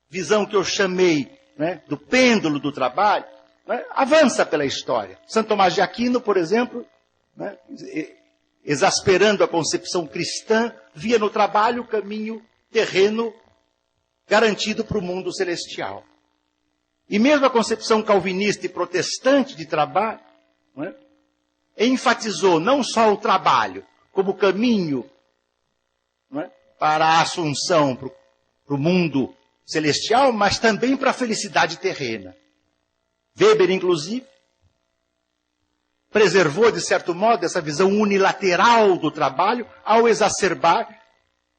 visão que eu chamei, né, do pêndulo do trabalho, né, avança pela história. Santo Tomás de Aquino, por exemplo, né, exasperando a concepção cristã, via no trabalho o caminho terreno garantido para o mundo celestial. E mesmo a concepção calvinista e protestante de trabalho, né, enfatizou não só o trabalho como caminho, né, para a assunção, para o mundo celestial, mas também para a felicidade terrena. Weber, inclusive, preservou, de certo modo, essa visão unilateral do trabalho ao exacerbar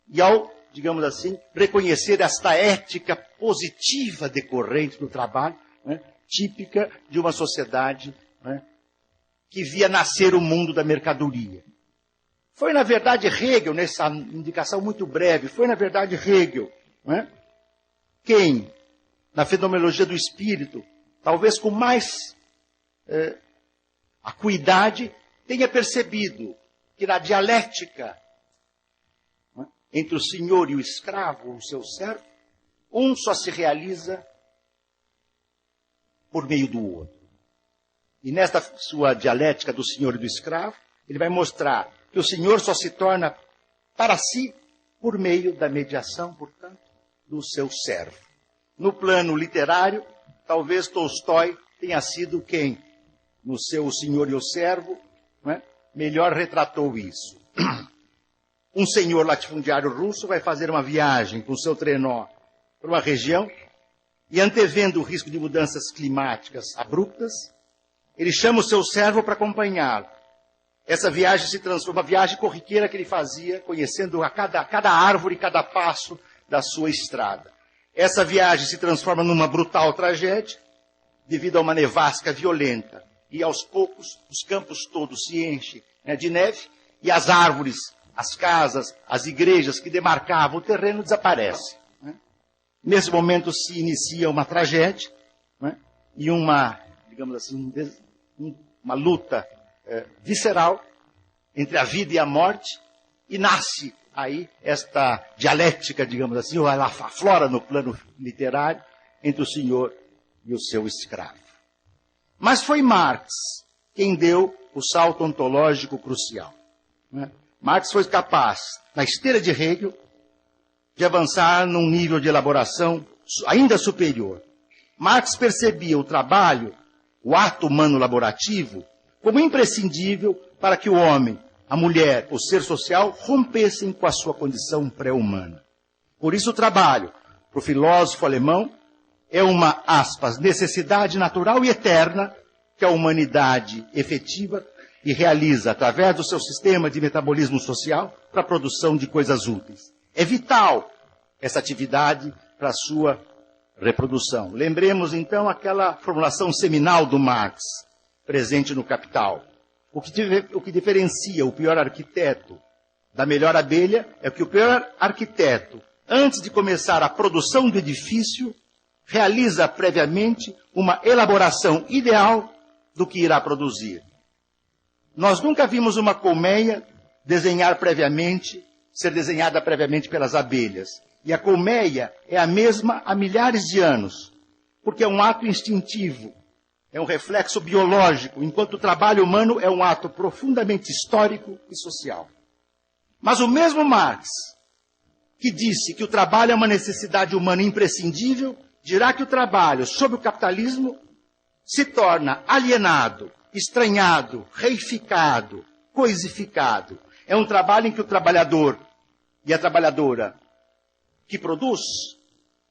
e ao, digamos assim, reconhecer esta ética positiva decorrente do trabalho, né, típica de uma sociedade, né, que via nascer o mundo da mercadoria. Foi, na verdade, Hegel, nessa indicação muito breve, foi, na verdade, Hegel, né, quem, na fenomenologia do espírito, talvez com mais acuidade, tenha percebido que na dialética, né, entre o senhor e o escravo, o seu servo, um só se realiza por meio do outro. E nesta sua dialética do senhor e do escravo, ele vai mostrar que o senhor só se torna para si por meio da mediação, portanto, do seu servo. No plano literário, talvez Tolstói tenha sido quem, no seu O Senhor e o Servo, né, melhor retratou isso. Um senhor latifundiário russo vai fazer uma viagem com seu trenó para uma região e, antevendo o risco de mudanças climáticas abruptas, ele chama o seu servo para acompanhá-lo. Essa viagem se transforma, uma viagem corriqueira que ele fazia, conhecendo cada árvore, cada passo da sua estrada. Essa viagem se transforma numa brutal tragédia, devido a uma nevasca violenta. E aos poucos, os campos todos se enchem, né, de neve, e as árvores, as casas, as igrejas que demarcavam o terreno desaparecem. Né? Nesse momento se inicia uma tragédia, né, e uma, digamos assim, uma luta visceral entre a vida e a morte, e nasce aí esta dialética, digamos assim, ou ela aflora no plano literário entre o senhor e o seu escravo. Mas foi Marx quem deu o salto ontológico crucial. Marx foi capaz, na esteira de Hegel, de avançar num nível de elaboração ainda superior. Marx percebia o trabalho, o ato humano laborativo, como imprescindível para que o homem, a mulher, o ser social, rompessem com a sua condição pré-humana. Por isso o trabalho, para o filósofo alemão, é uma, aspas, necessidade natural e eterna que a humanidade efetiva e realiza através do seu sistema de metabolismo social para a produção de coisas úteis. É vital essa atividade para a sua reprodução. Lembremos então aquela formulação seminal do Marx, presente no Capital. O que diferencia o pior arquiteto da melhor abelha é que o pior arquiteto, antes de começar a produção do edifício, realiza previamente uma elaboração ideal do que irá produzir. Nós nunca vimos uma colmeia ser desenhada previamente pelas abelhas. E a colmeia é a mesma há milhares de anos, porque é um ato instintivo, é um reflexo biológico, enquanto o trabalho humano é um ato profundamente histórico e social. Mas o mesmo Marx, que disse que o trabalho é uma necessidade humana imprescindível, dirá que o trabalho, sob o capitalismo, se torna alienado, estranhado, reificado, coisificado. É um trabalho em que o trabalhador e a trabalhadora que produz,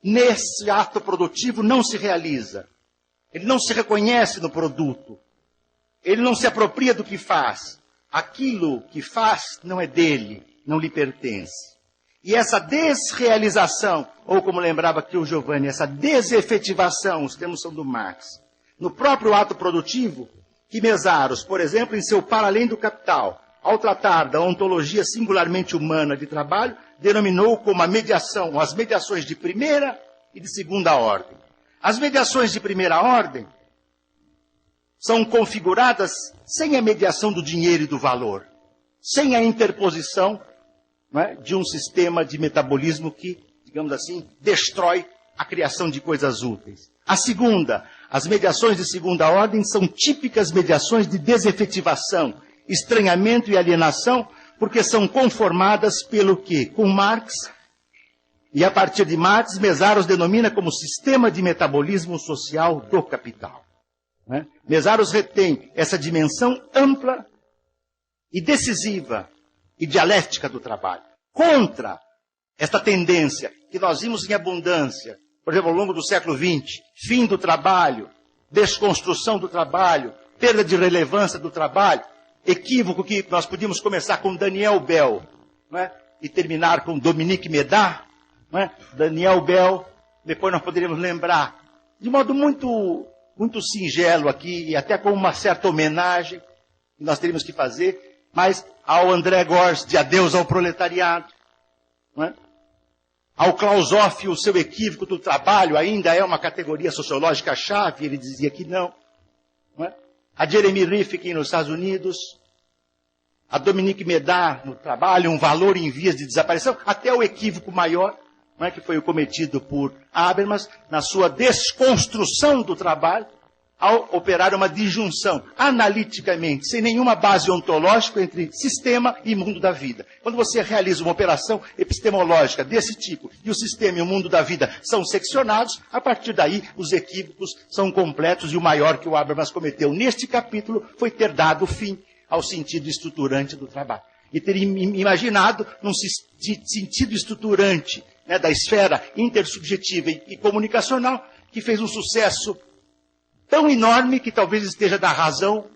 nesse ato produtivo não se realiza. Ele não se reconhece no produto. Ele não se apropria do que faz. Aquilo que faz não é dele, não lhe pertence. E essa desrealização, ou como lembrava aqui o Giovanni, essa desefetivação, os termos são do Marx, no próprio ato produtivo, que Mesaros, por exemplo, em seu Para Além do Capital, ao tratar da ontologia singularmente humana de trabalho, denominou como a mediação, as mediações de primeira e de segunda ordem. As mediações de primeira ordem são configuradas sem a mediação do dinheiro e do valor, sem a interposição, não é, de um sistema de metabolismo que, digamos assim, destrói a criação de coisas úteis. A segunda, as mediações de segunda ordem são típicas mediações de desefetivação, estranhamento e alienação, porque são conformadas pelo que, com Marx, e a partir de Marx, Mesaros denomina como sistema de metabolismo social do capital. Né? Mesaros retém essa dimensão ampla e decisiva e dialética do trabalho, contra esta tendência que nós vimos em abundância, por exemplo, ao longo do século XX, fim do trabalho, desconstrução do trabalho, perda de relevância do trabalho, equívoco que nós podíamos começar com Daniel Bell, não é? E terminar com Dominique Méda, não é? Daniel Bell, depois nós poderíamos lembrar, de modo muito, muito singelo aqui, e até com uma certa homenagem, que nós teríamos que fazer, mas ao André Gorz, de Adeus ao Proletariado, não é? Ao Klaus Hoff, o seu equívoco do trabalho ainda é uma categoria sociológica chave, ele dizia que não, não é? A Jeremy Rifkin nos Estados Unidos, a Dominique Méda no trabalho, um valor em vias de desaparição, até o equívoco maior, não é, que foi o cometido por Habermas, na sua desconstrução do trabalho, ao operar uma disjunção, analiticamente, sem nenhuma base ontológica entre sistema e mundo da vida. Quando você realiza uma operação epistemológica desse tipo, e o sistema e o mundo da vida são seccionados, a partir daí os equívocos são completos, e o maior que o Habermas cometeu neste capítulo foi ter dado fim ao sentido estruturante do trabalho. E ter imaginado num sentido estruturante, né, da esfera intersubjetiva e comunicacional, que fez um sucesso tão enorme que talvez esteja da razão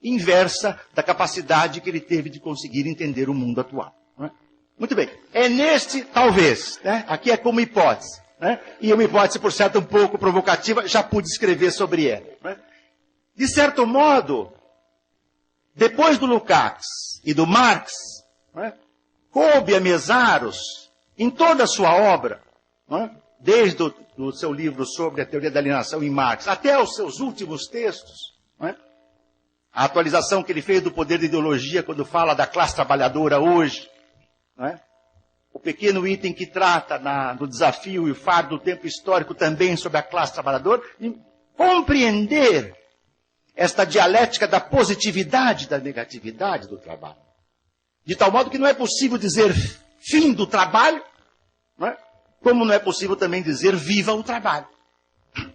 inversa da capacidade que ele teve de conseguir entender o mundo atual. Não é? Muito bem. É neste, talvez, né? Aqui é como hipótese, né? E uma hipótese, por certo, um pouco provocativa, já pude escrever sobre ela. Né? De certo modo, depois do Lukács e do Marx, né, coube a Mesaros, em toda a sua obra, né, desde o seu livro sobre a teoria da alienação em Marx, até os seus últimos textos, né, a atualização que ele fez do poder da ideologia quando fala da classe trabalhadora hoje, não é? O pequeno item que trata do desafio e o fardo do tempo histórico também sobre a classe trabalhadora, e compreender esta dialética da positividade e da negatividade do trabalho. De tal modo que não é possível dizer fim do trabalho, não é? Como não é possível também dizer viva o trabalho.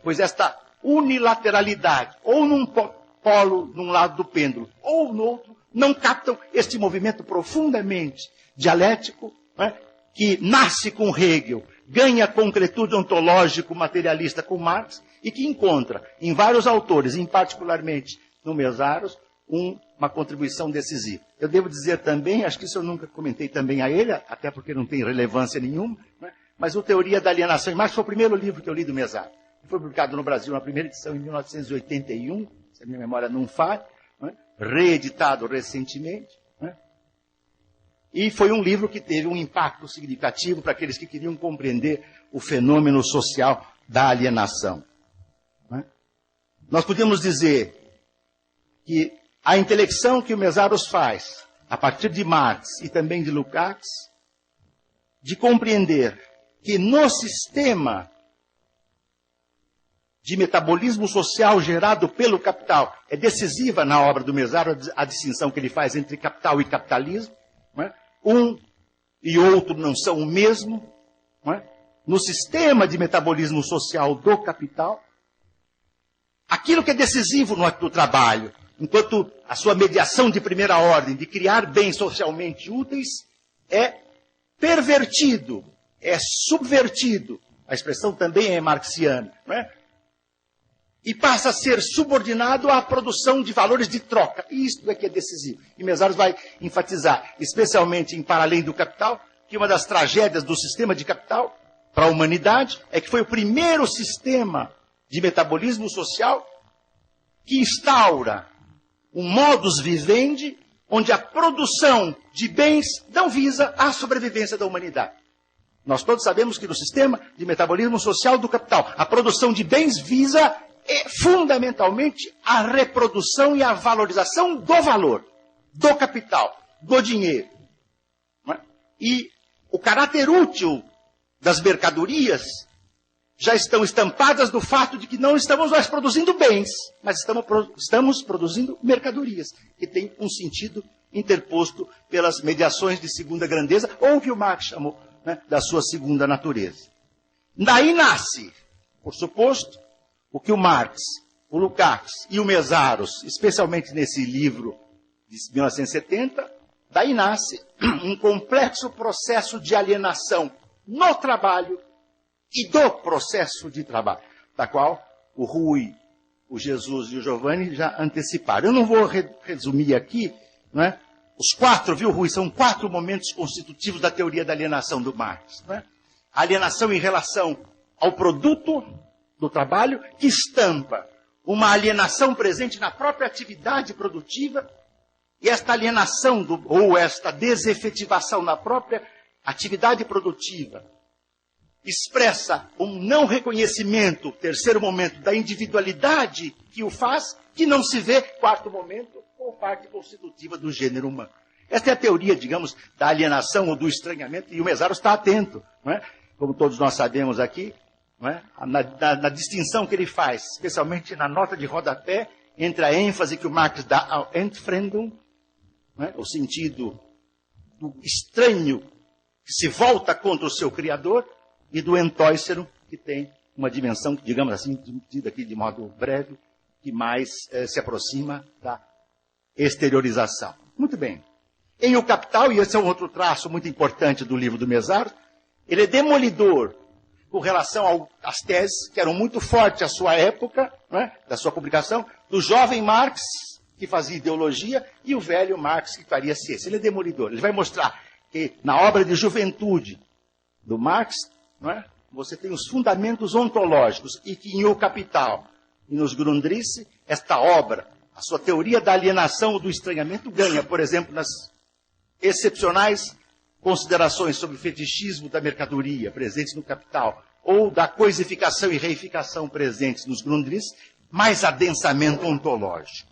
Pois esta unilateralidade, ou num polo, num lado do pêndulo, ou no outro, não captam este movimento profundamente dialético, não é? Que nasce com Hegel, ganha concretude ontológico materialista com Marx, e que encontra em vários autores, em particularmente no Mésaros, uma contribuição decisiva. Eu devo dizer também, acho que isso eu nunca comentei também a ele, até porque não tem relevância nenhuma, né? Mas o Teoria da Alienação em Marx foi o primeiro livro que eu li do Mésaros. Foi publicado no Brasil na primeira edição em 1981, se a minha memória não falha, né? Reeditado recentemente. Né? E foi um livro que teve um impacto significativo para aqueles que queriam compreender o fenômeno social da alienação. Né? Nós podemos dizer que a intelecção que o Mésaros faz, a partir de Marx e também de Lukács, de compreender que no sistema de metabolismo social gerado pelo capital é decisiva na obra do Mésaros a distinção que ele faz entre capital e capitalismo. Não é? Um e outro não são o mesmo. Não é? No sistema de metabolismo social do capital, aquilo que é decisivo no ato do trabalho, enquanto a sua mediação de primeira ordem, de criar bens socialmente úteis, é pervertido, é subvertido. A expressão também é marxiana, não é? E passa a ser subordinado à produção de valores de troca. E isto é que é decisivo. E Mésaros vai enfatizar, especialmente em Para Além do Capital, que uma das tragédias do sistema de capital para a humanidade é que foi o primeiro sistema de metabolismo social que instaura um modus vivendi onde a produção de bens não visa a sobrevivência da humanidade. Nós todos sabemos que no sistema de metabolismo social do capital, a produção de bens visa fundamentalmente a reprodução e a valorização do valor, do capital, do dinheiro. Não é? E o caráter útil das mercadorias já estão estampadas no fato de que não estamos mais produzindo bens, mas estamos produzindo mercadorias, que tem um sentido interposto pelas mediações de segunda grandeza, ou o que o Marx chamou, né, da sua segunda natureza. Daí nasce, por suposto, o que o Marx, o Lukács e o Mésaros, especialmente nesse livro de 1970, daí nasce um complexo processo de alienação no trabalho e do processo de trabalho, da qual o Rui, o Jesus e o Giovanni já anteciparam. Eu não vou resumir aqui, não é? Os quatro, viu, Rui, são 4 momentos constitutivos da teoria da alienação do Marx. Não é? A alienação em relação ao produto do trabalho, que estampa uma alienação presente na própria atividade produtiva, e esta alienação, ou esta desefetivação na própria atividade produtiva, expressa um não reconhecimento, terceiro momento, da individualidade que o faz, que não se vê, quarto momento, como parte constitutiva do gênero humano. Esta é a teoria, digamos, da alienação ou do estranhamento, e o Mésaros está atento, não é? Como todos nós sabemos aqui, não é? Na distinção que ele faz, especialmente na nota de rodapé, entre a ênfase que o Marx dá ao Entfremdung, não é? O sentido do estranho que se volta contra o seu criador, e do Entäußerung, que tem uma dimensão, digamos assim, dita aqui de modo breve, que mais se aproxima da exteriorização. Muito bem. Em O Capital, e esse é um outro traço muito importante do livro do Mésaros, ele é demolidor com relação às teses, que eram muito fortes à sua época, não é? Da sua publicação, do jovem Marx, que fazia ideologia, e o velho Marx, que faria ciência. Ele é demolidor. Ele vai mostrar que na obra de juventude do Marx, não é? Você tem os fundamentos ontológicos, e que em O Capital e nos Grundrisse, esta obra, a sua teoria da alienação ou do estranhamento, ganha, por exemplo, nas excepcionais considerações sobre o fetichismo da mercadoria presentes no Capital, ou da coisificação e reificação presentes nos Grundrisse, mais adensamento ontológico.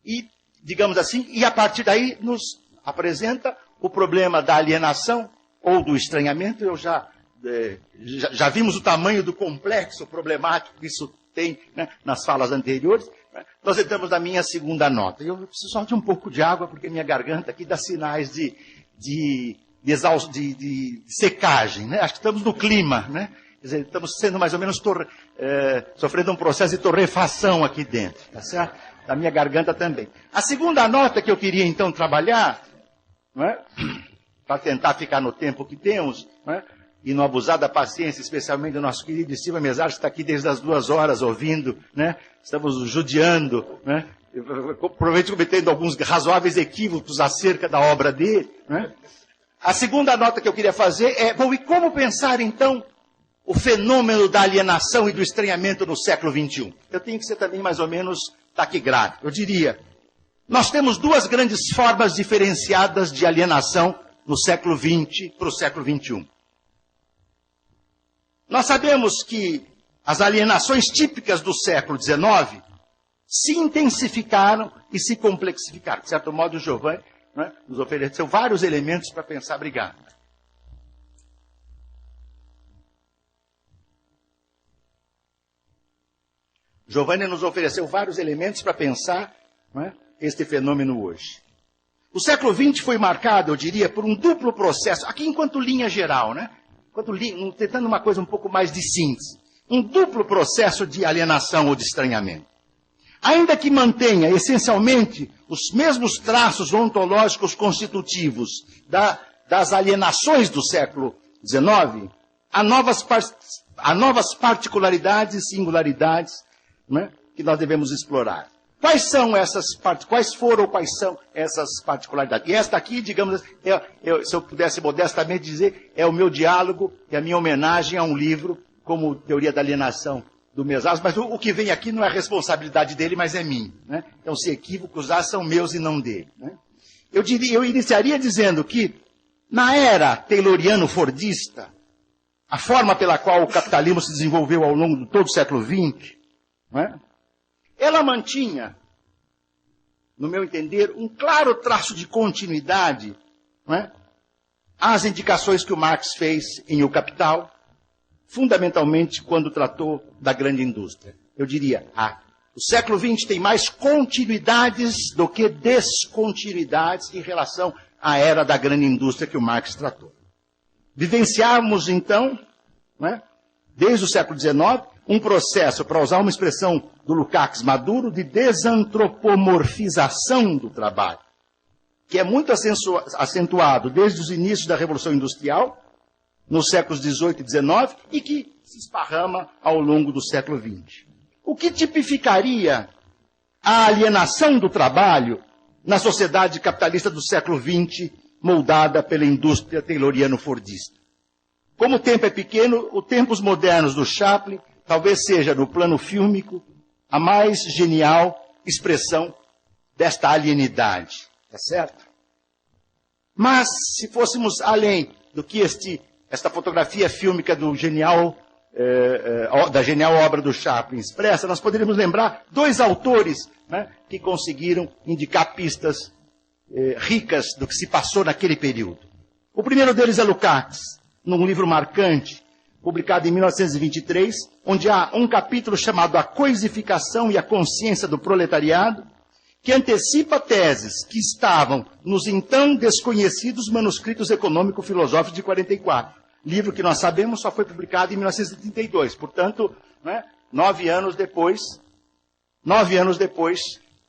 E, digamos assim, e a partir daí nos apresenta o problema da alienação ou do estranhamento. Eu já vimos o tamanho do complexo problemático que isso tem, né, nas falas anteriores. Nós entramos na minha segunda nota. Eu preciso só de um pouco de água, porque minha garganta aqui dá sinais de secagem, né? Acho que estamos no clima, né? Quer dizer, estamos sendo mais ou menos sofrendo um processo de torrefação aqui dentro, tá certo? Da minha garganta também. A segunda nota que eu queria então trabalhar, né, para tentar ficar no tempo que temos, né, e não abusar da paciência, especialmente do nosso querido Silva Mezar, que está aqui desde as 2 horas ouvindo, né? Estamos judiando, né? Provavelmente cometendo alguns razoáveis equívocos acerca da obra dele, né? A segunda nota que eu queria fazer é, bom, e como pensar então o fenômeno da alienação e do estranhamento no século XXI? Eu tenho que ser também mais ou menos taquigráfico. Eu diria, nós temos 2 grandes formas diferenciadas de alienação no século XX para o século XXI. Nós sabemos que as alienações típicas do século XIX se intensificaram e se complexificaram. De certo modo, o Giovanni, né, nos ofereceu vários elementos para pensar. Obrigado. Giovanni nos ofereceu vários elementos para pensar, né, este fenômeno hoje. O século XX foi marcado, eu diria, por um duplo processo, aqui enquanto linha geral, né? Tentando uma coisa um pouco mais de síntese. Um duplo processo de alienação ou de estranhamento. Ainda que mantenha, essencialmente, os mesmos traços ontológicos constitutivos das alienações do século XIX, há novas particularidades e singularidades, né, que nós devemos explorar. Quais são quais são essas particularidades? E esta aqui, digamos, se eu pudesse modestamente dizer, é o meu diálogo e a minha homenagem a um livro como Teoria da Alienação do Mezar, mas o que vem aqui não é responsabilidade dele, mas é minha, né? Então, se equívocos há, são meus e não dele, né? Eu iniciaria dizendo que, na era tayloriano-fordista, a forma pela qual o capitalismo se desenvolveu ao longo de todo o século XX, né, ela mantinha, no meu entender, um claro traço de continuidade, né, às indicações que o Marx fez em O Capital, fundamentalmente quando tratou da grande indústria. Eu diria, o século XX tem mais continuidades do que descontinuidades em relação à era da grande indústria que o Marx tratou. Vivenciamos, então, né, desde o século XIX, um processo, para usar uma expressão do Lukács Maduro, de desantropomorfização do trabalho, que é muito acentuado desde os inícios da Revolução Industrial, nos séculos XVIII e XIX, e que se esparrama ao longo do século XX. O que tipificaria a alienação do trabalho na sociedade capitalista do século XX, moldada pela indústria tayloriano-fordista? Como o tempo é pequeno, os tempos modernos do Chaplin talvez seja, no plano fílmico, a mais genial expressão desta alienidade. Tá certo? Mas, se fôssemos além do que esta fotografia fílmica da genial obra do Chaplin expressa, nós poderíamos lembrar 2 autores, né, que conseguiram indicar pistas ricas do que se passou naquele período. O primeiro deles é Lukács, num livro marcante, publicado em 1923, onde há um capítulo chamado A Coisificação e a Consciência do Proletariado, que antecipa teses que estavam nos então desconhecidos manuscritos econômico-filosóficos de 44. Livro que nós sabemos só foi publicado em 1932, portanto, né, 9 anos depois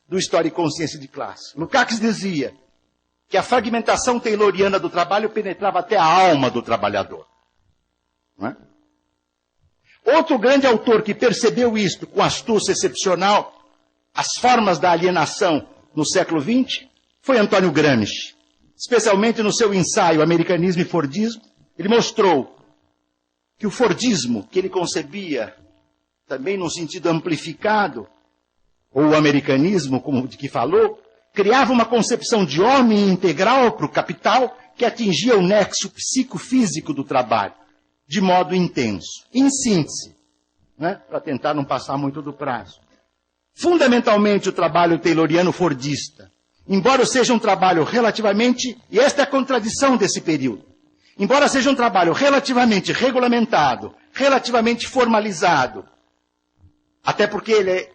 do História e Consciência de Classe. Lukács dizia que a fragmentação tayloriana do trabalho penetrava até a alma do trabalhador. Não é? Outro grande autor que percebeu isto com astúcia excepcional, as formas da alienação no século XX, foi Antônio Gramsci. Especialmente no seu ensaio Americanismo e Fordismo, ele mostrou que o Fordismo, que ele concebia também num sentido amplificado, ou o americanismo, como de que falou, criava uma concepção de homem integral para o capital que atingia o nexo psicofísico do trabalho, de modo intenso. Em síntese, né, para tentar não passar muito do prazo. Fundamentalmente, o trabalho tayloriano-fordista embora seja um trabalho relativamente, e esta é a contradição desse período, embora seja um trabalho relativamente regulamentado, relativamente formalizado, até porque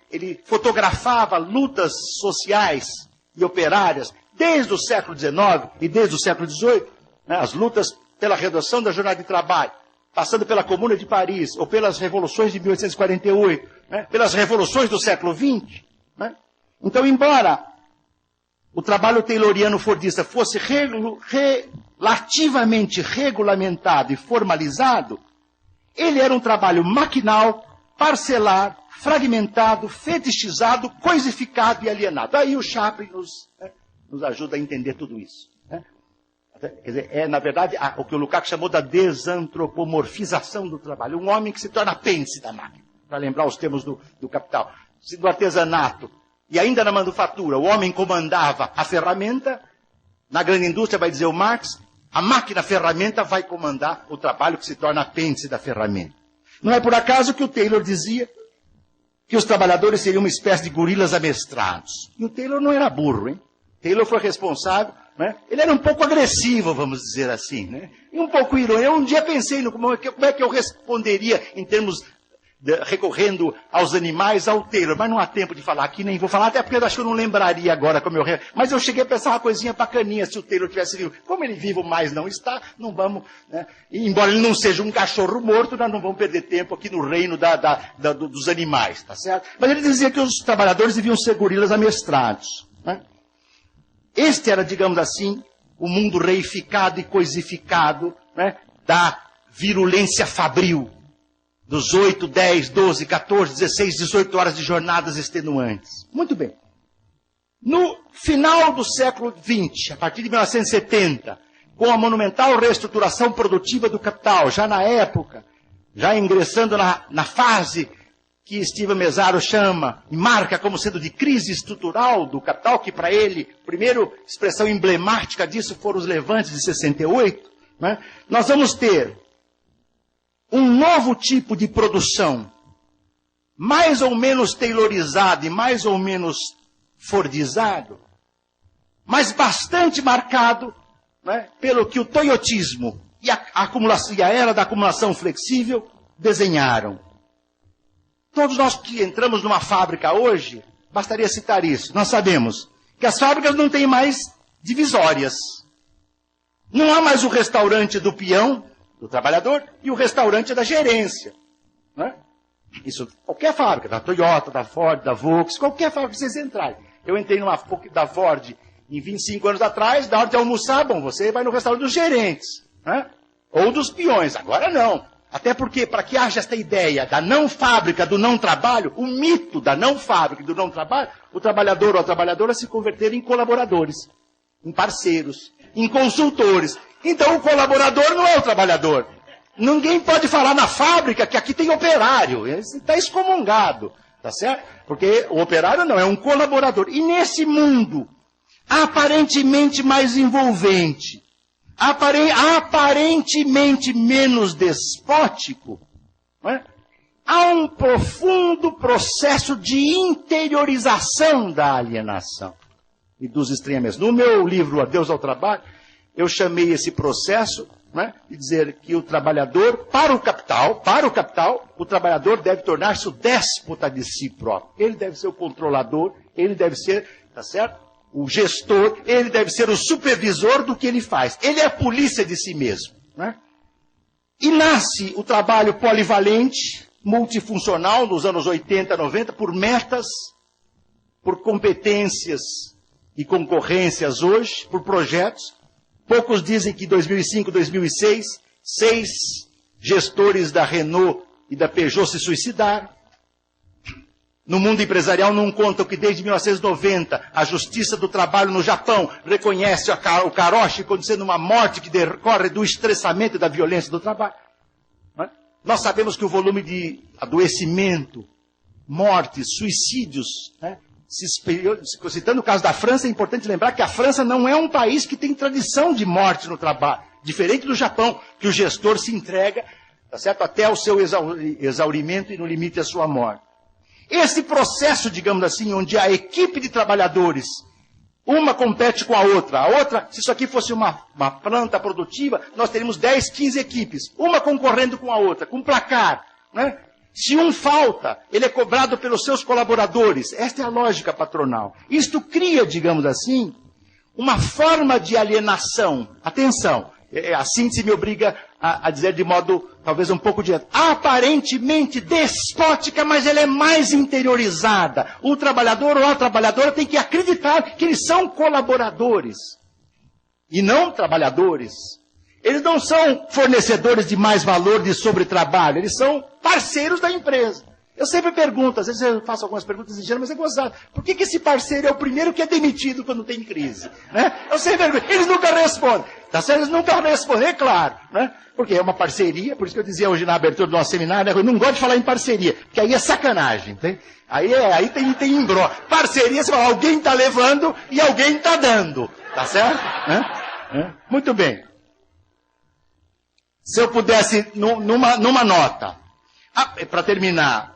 ele fotografava lutas sociais e operárias desde o século XIX e desde o século XVIII, né, as lutas pela redução da jornada de trabalho, passando pela Comuna de Paris, ou pelas revoluções de 1848, né, pelas revoluções do século XX. Né? Então, embora o trabalho tayloriano fordista fosse relativamente regulamentado e formalizado, ele era um trabalho maquinal, parcelar, fragmentado, fetichizado, coisificado e alienado. Aí o Chaplin nos ajuda a entender tudo isso. Né? Quer dizer, na verdade, o que o Lukács chamou da desantropomorfização do trabalho. Um homem que se torna apêndice da máquina, para lembrar os termos do Capital. Se do artesanato e ainda na manufatura o homem comandava a ferramenta, na grande indústria, vai dizer o Marx, a máquina ferramenta vai comandar o trabalho que se torna apêndice da ferramenta. Não é por acaso que o Taylor dizia que os trabalhadores seriam uma espécie de gorilas amestrados. E o Taylor não era burro, hein? Taylor foi responsável, né? Ele era um pouco agressivo, vamos dizer assim, né? E um pouco irônico. Eu um dia pensei como é que eu responderia em termos recorrendo aos animais ao Taylor, mas não há tempo de falar aqui, nem vou falar, até porque eu acho que eu não lembraria agora como eu... Mas eu cheguei a pensar uma coisinha bacaninha se o Taylor tivesse vivo. Como ele vivo mais não está, não vamos... Né? E, embora ele não seja um cachorro morto, nós não vamos perder tempo aqui no reino dos animais, tá certo? Mas ele dizia que os trabalhadores deviam ser gorilas amestrados. Né? Este era, digamos assim, o mundo reificado e coisificado, né, da virulência fabril. Dos 8, 10, 12, 14, 16, 18 horas de jornadas extenuantes. Muito bem. No final do século XX, a partir de 1970, com a monumental reestruturação produtiva do capital, já na época, já ingressando na fase que Steven Mezzaro chama e marca como sendo de crise estrutural do capital, que para ele, a primeira expressão emblemática disso foram os levantes de 68, né? Nós vamos ter um novo tipo de produção, mais ou menos taylorizado e mais ou menos fordizado, mas bastante marcado, né, pelo que o toyotismo e a era da acumulação flexível desenharam. Todos nós que entramos numa fábrica hoje, bastaria citar isso, nós sabemos que as fábricas não têm mais divisórias. Não há mais o restaurante do peão, do trabalhador, e o restaurante da gerência. Né? Isso, qualquer fábrica, da Toyota, da Ford, da Volkswagen, qualquer fábrica que vocês entrarem. Eu entrei numa da Ford em 25 anos atrás, na hora de almoçar, bom, você vai no restaurante dos gerentes, né? Ou dos peões, agora não. Até porque, para que haja esta ideia da não fábrica, do não trabalho, o mito da não fábrica e do não trabalho, o trabalhador ou a trabalhadora se converteram em colaboradores, em parceiros, em consultores. Então o colaborador não é o trabalhador. Ninguém pode falar na fábrica que aqui tem operário. Está excomungado, tá certo? Porque o operário não, é um colaborador. E nesse mundo aparentemente mais envolvente, aparentemente menos despótico, né? Há um profundo processo de interiorização da alienação e dos estranhamentos. No meu livro Adeus ao Trabalho, eu chamei esse processo, né, de dizer que o trabalhador, para o capital, o trabalhador deve tornar-se o déspota de si próprio. Ele deve ser o controlador, ele deve ser, tá certo? O gestor, ele deve ser o supervisor do que ele faz. Ele é a polícia de si mesmo. Né? E nasce o trabalho polivalente, multifuncional, nos anos 80, 90, por metas, por competências e concorrências hoje, por projetos. Poucos dizem que em 2005, 2006, 6 gestores da Renault e da Peugeot se suicidaram. No mundo empresarial não contam que desde 1990 a Justiça do Trabalho no Japão reconhece o karoshi como sendo uma morte que decorre do estressamento e da violência do trabalho. Nós sabemos que o volume de adoecimento, mortes, suicídios, né, citando o caso da França, é importante lembrar que a França não é um país que tem tradição de morte no trabalho, diferente do Japão, que o gestor se entrega, tá certo, até o seu exaurimento e no limite a sua morte. Esse processo, digamos assim, onde a equipe de trabalhadores Uma compete com a outra. A outra, se isso aqui fosse uma planta produtiva, nós teríamos 10, 15 equipes. Uma concorrendo com a outra, com placar. Né? Se um falta, ele é cobrado pelos seus colaboradores. Esta é a lógica patronal. Isto cria, digamos assim, uma forma de alienação. Atenção, a síntese me obriga a dizer de modo talvez um pouco direto. Aparentemente despótica, mas ela é mais interiorizada. O trabalhador ou a trabalhadora tem que acreditar que eles são colaboradores e não trabalhadores. Eles não são fornecedores de mais valor de sobretrabalho, eles são parceiros da empresa. Eu sempre pergunto, às vezes eu faço algumas perguntas ingênuas, mas é gozado. Por que esse parceiro é o primeiro que é demitido quando tem crise? Né? Eu sempre pergunto, eles nunca respondem. Tá certo? Eles nunca respondem, é claro. Né? Porque é uma parceria, por isso que eu dizia hoje na abertura do nosso seminário, né? Eu não gosto de falar em parceria, porque aí é sacanagem. Tem? Aí tem embró. Parceria, você fala, alguém está levando e alguém está dando. Tá certo? Muito bem. Se eu pudesse, numa nota, para terminar,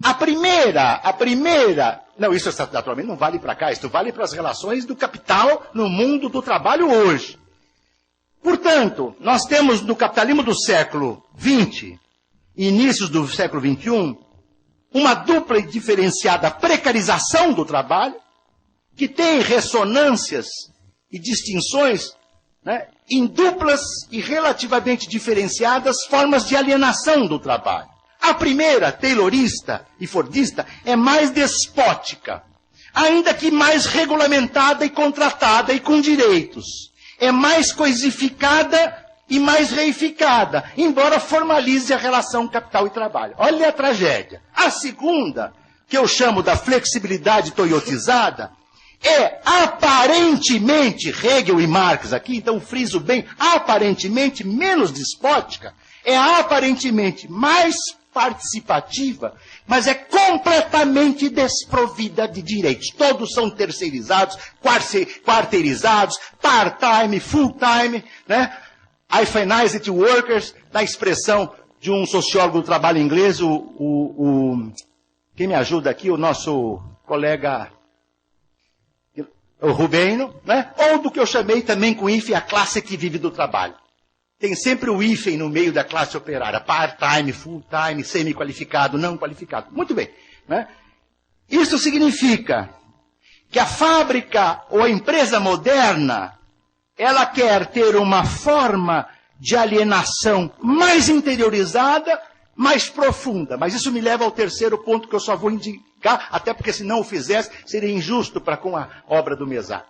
a primeira, não, isso naturalmente não vale para cá, isso vale para as relações do capital no mundo do trabalho hoje. Portanto, nós temos no capitalismo do século XX, inícios do século XXI, uma dupla e diferenciada precarização do trabalho, que tem ressonâncias e distinções, né, em duplas e relativamente diferenciadas formas de alienação do trabalho. A primeira, taylorista e fordista, é mais despótica, ainda que mais regulamentada e contratada e com direitos. É mais coisificada e mais reificada, embora formalize a relação capital e trabalho. Olha a tragédia. A segunda, que eu chamo da flexibilidade toyotizada, é aparentemente, Hegel e Marx aqui, então friso bem, aparentemente menos despótica, é aparentemente mais participativa, mas é completamente desprovida de direitos. Todos são terceirizados, quarteirizados, part-time, full-time, né? Hyphenized workers, na expressão de um sociólogo do trabalho inglês, quem me ajuda aqui, o nosso colega o Rubeno, né? Ou do que eu chamei também com hífen a classe que vive do trabalho. Tem sempre o hífen no meio da classe operária, part-time, full-time, semi-qualificado, não qualificado. Muito bem. Né? Isso significa que a fábrica ou a empresa moderna, ela quer ter uma forma de alienação mais interiorizada, mais profunda. Mas isso me leva ao terceiro ponto que eu só vou indicar, até porque se não o fizesse, seria injusto para com a obra do Mézard.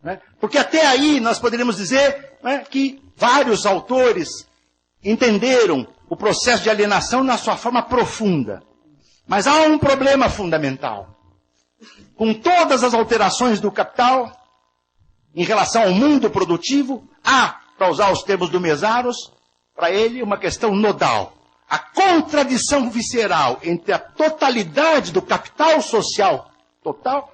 Né? Porque até aí nós poderíamos dizer, né, que vários autores entenderam o processo de alienação na sua forma profunda. Mas há um problema fundamental. Com todas as alterações do capital, em relação ao mundo produtivo, há, para usar os termos do Mézard, para ele, uma questão nodal. A contradição visceral entre a totalidade do capital social total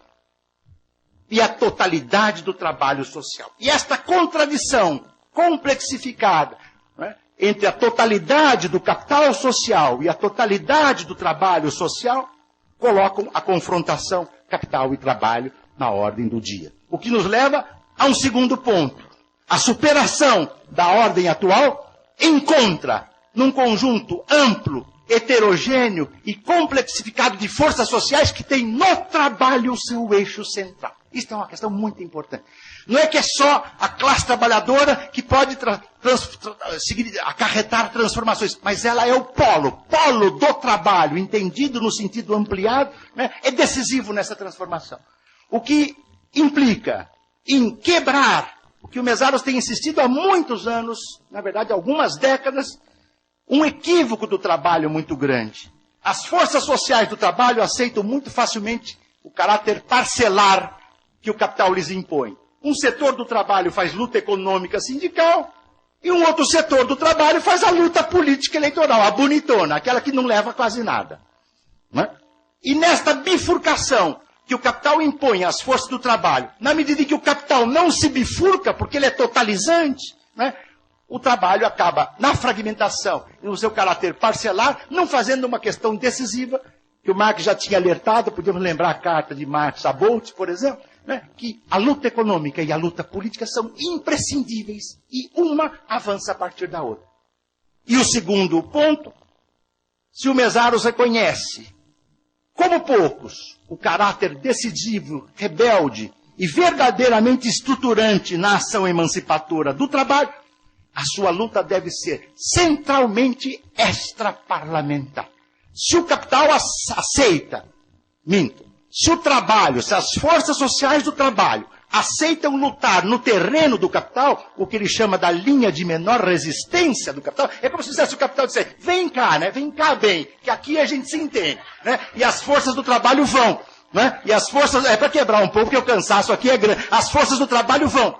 e a totalidade do trabalho social. E esta contradição complexificada, né, entre a totalidade do capital social e a totalidade do trabalho social, colocam a confrontação capital e trabalho na ordem do dia. O que nos leva a um segundo ponto. A superação da ordem atual encontra, num conjunto amplo, heterogêneo e complexificado de forças sociais que tem no trabalho o seu eixo central. Isso é uma questão muito importante. Não é que é só a classe trabalhadora que pode acarretar transformações, mas ela é o polo do trabalho, entendido no sentido ampliado, né, é decisivo nessa transformação. O que implica em quebrar, o que o Mézard tem insistido há muitos anos, na verdade algumas décadas, um equívoco do trabalho muito grande. As forças sociais do trabalho aceitam muito facilmente o caráter parcelar que o capital lhes impõe. Um setor do trabalho faz luta econômica sindical e um outro setor do trabalho faz a luta política eleitoral, a bonitona, aquela que não leva quase nada. Né? E nesta bifurcação que o capital impõe às forças do trabalho, na medida em que o capital não se bifurca, porque ele é totalizante, né? O trabalho acaba na fragmentação e no seu caráter parcelar, não fazendo uma questão decisiva, que o Marx já tinha alertado, podemos lembrar a carta de Marx a Bolt, por exemplo, né, que a luta econômica e a luta política são imprescindíveis e uma avança a partir da outra. E o segundo ponto, se o Mesaros reconhece, como poucos, o caráter decisivo, rebelde e verdadeiramente estruturante na ação emancipadora do trabalho, a sua luta deve ser centralmente extraparlamentar. Se o capital aceita, se o trabalho, se as forças sociais do trabalho aceitam lutar no terreno do capital, o que ele chama da linha de menor resistência do capital, é como se dissesse o capital dissesse, vem cá, né? Vem cá bem, que aqui a gente se entende, né? E as forças do trabalho vão, né? E as forças, para quebrar um pouco, porque o cansaço aqui é grande, as forças do trabalho vão.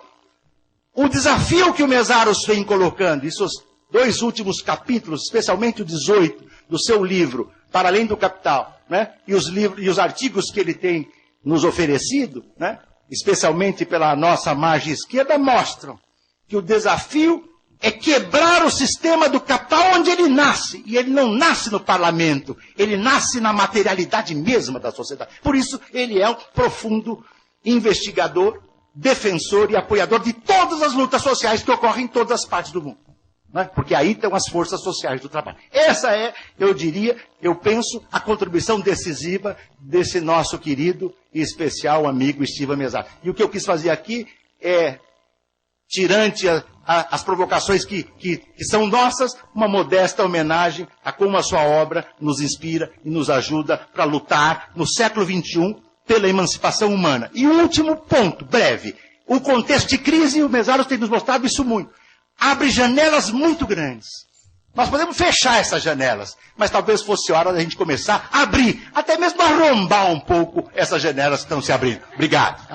O desafio que o Mesaros vem colocando, isso os 2 últimos capítulos, especialmente o 18 do seu livro, Para Além do Capital, né? E os artigos que ele tem nos oferecido, né? Especialmente pela nossa margem esquerda, mostram que o desafio é quebrar o sistema do capital onde ele nasce. E ele não nasce no parlamento, ele nasce na materialidade mesma da sociedade. Por isso, ele é um profundo investigador, defensor e apoiador de todas as lutas sociais que ocorrem em todas as partes do mundo. Né? Porque aí estão as forças sociais do trabalho. Essa é, eu diria, eu penso, a contribuição decisiva desse nosso querido e especial amigo Estiva Mesaros. E o que eu quis fazer aqui é, tirante as provocações que são nossas, uma modesta homenagem a como a sua obra nos inspira e nos ajuda para lutar no século XXI pela emancipação humana. E um último ponto, breve. O contexto de crise, e o Mesaros tem nos mostrado isso muito, abre janelas muito grandes. Nós podemos fechar essas janelas, mas talvez fosse hora da gente começar a abrir, até mesmo arrombar um pouco essas janelas que estão se abrindo. Obrigado.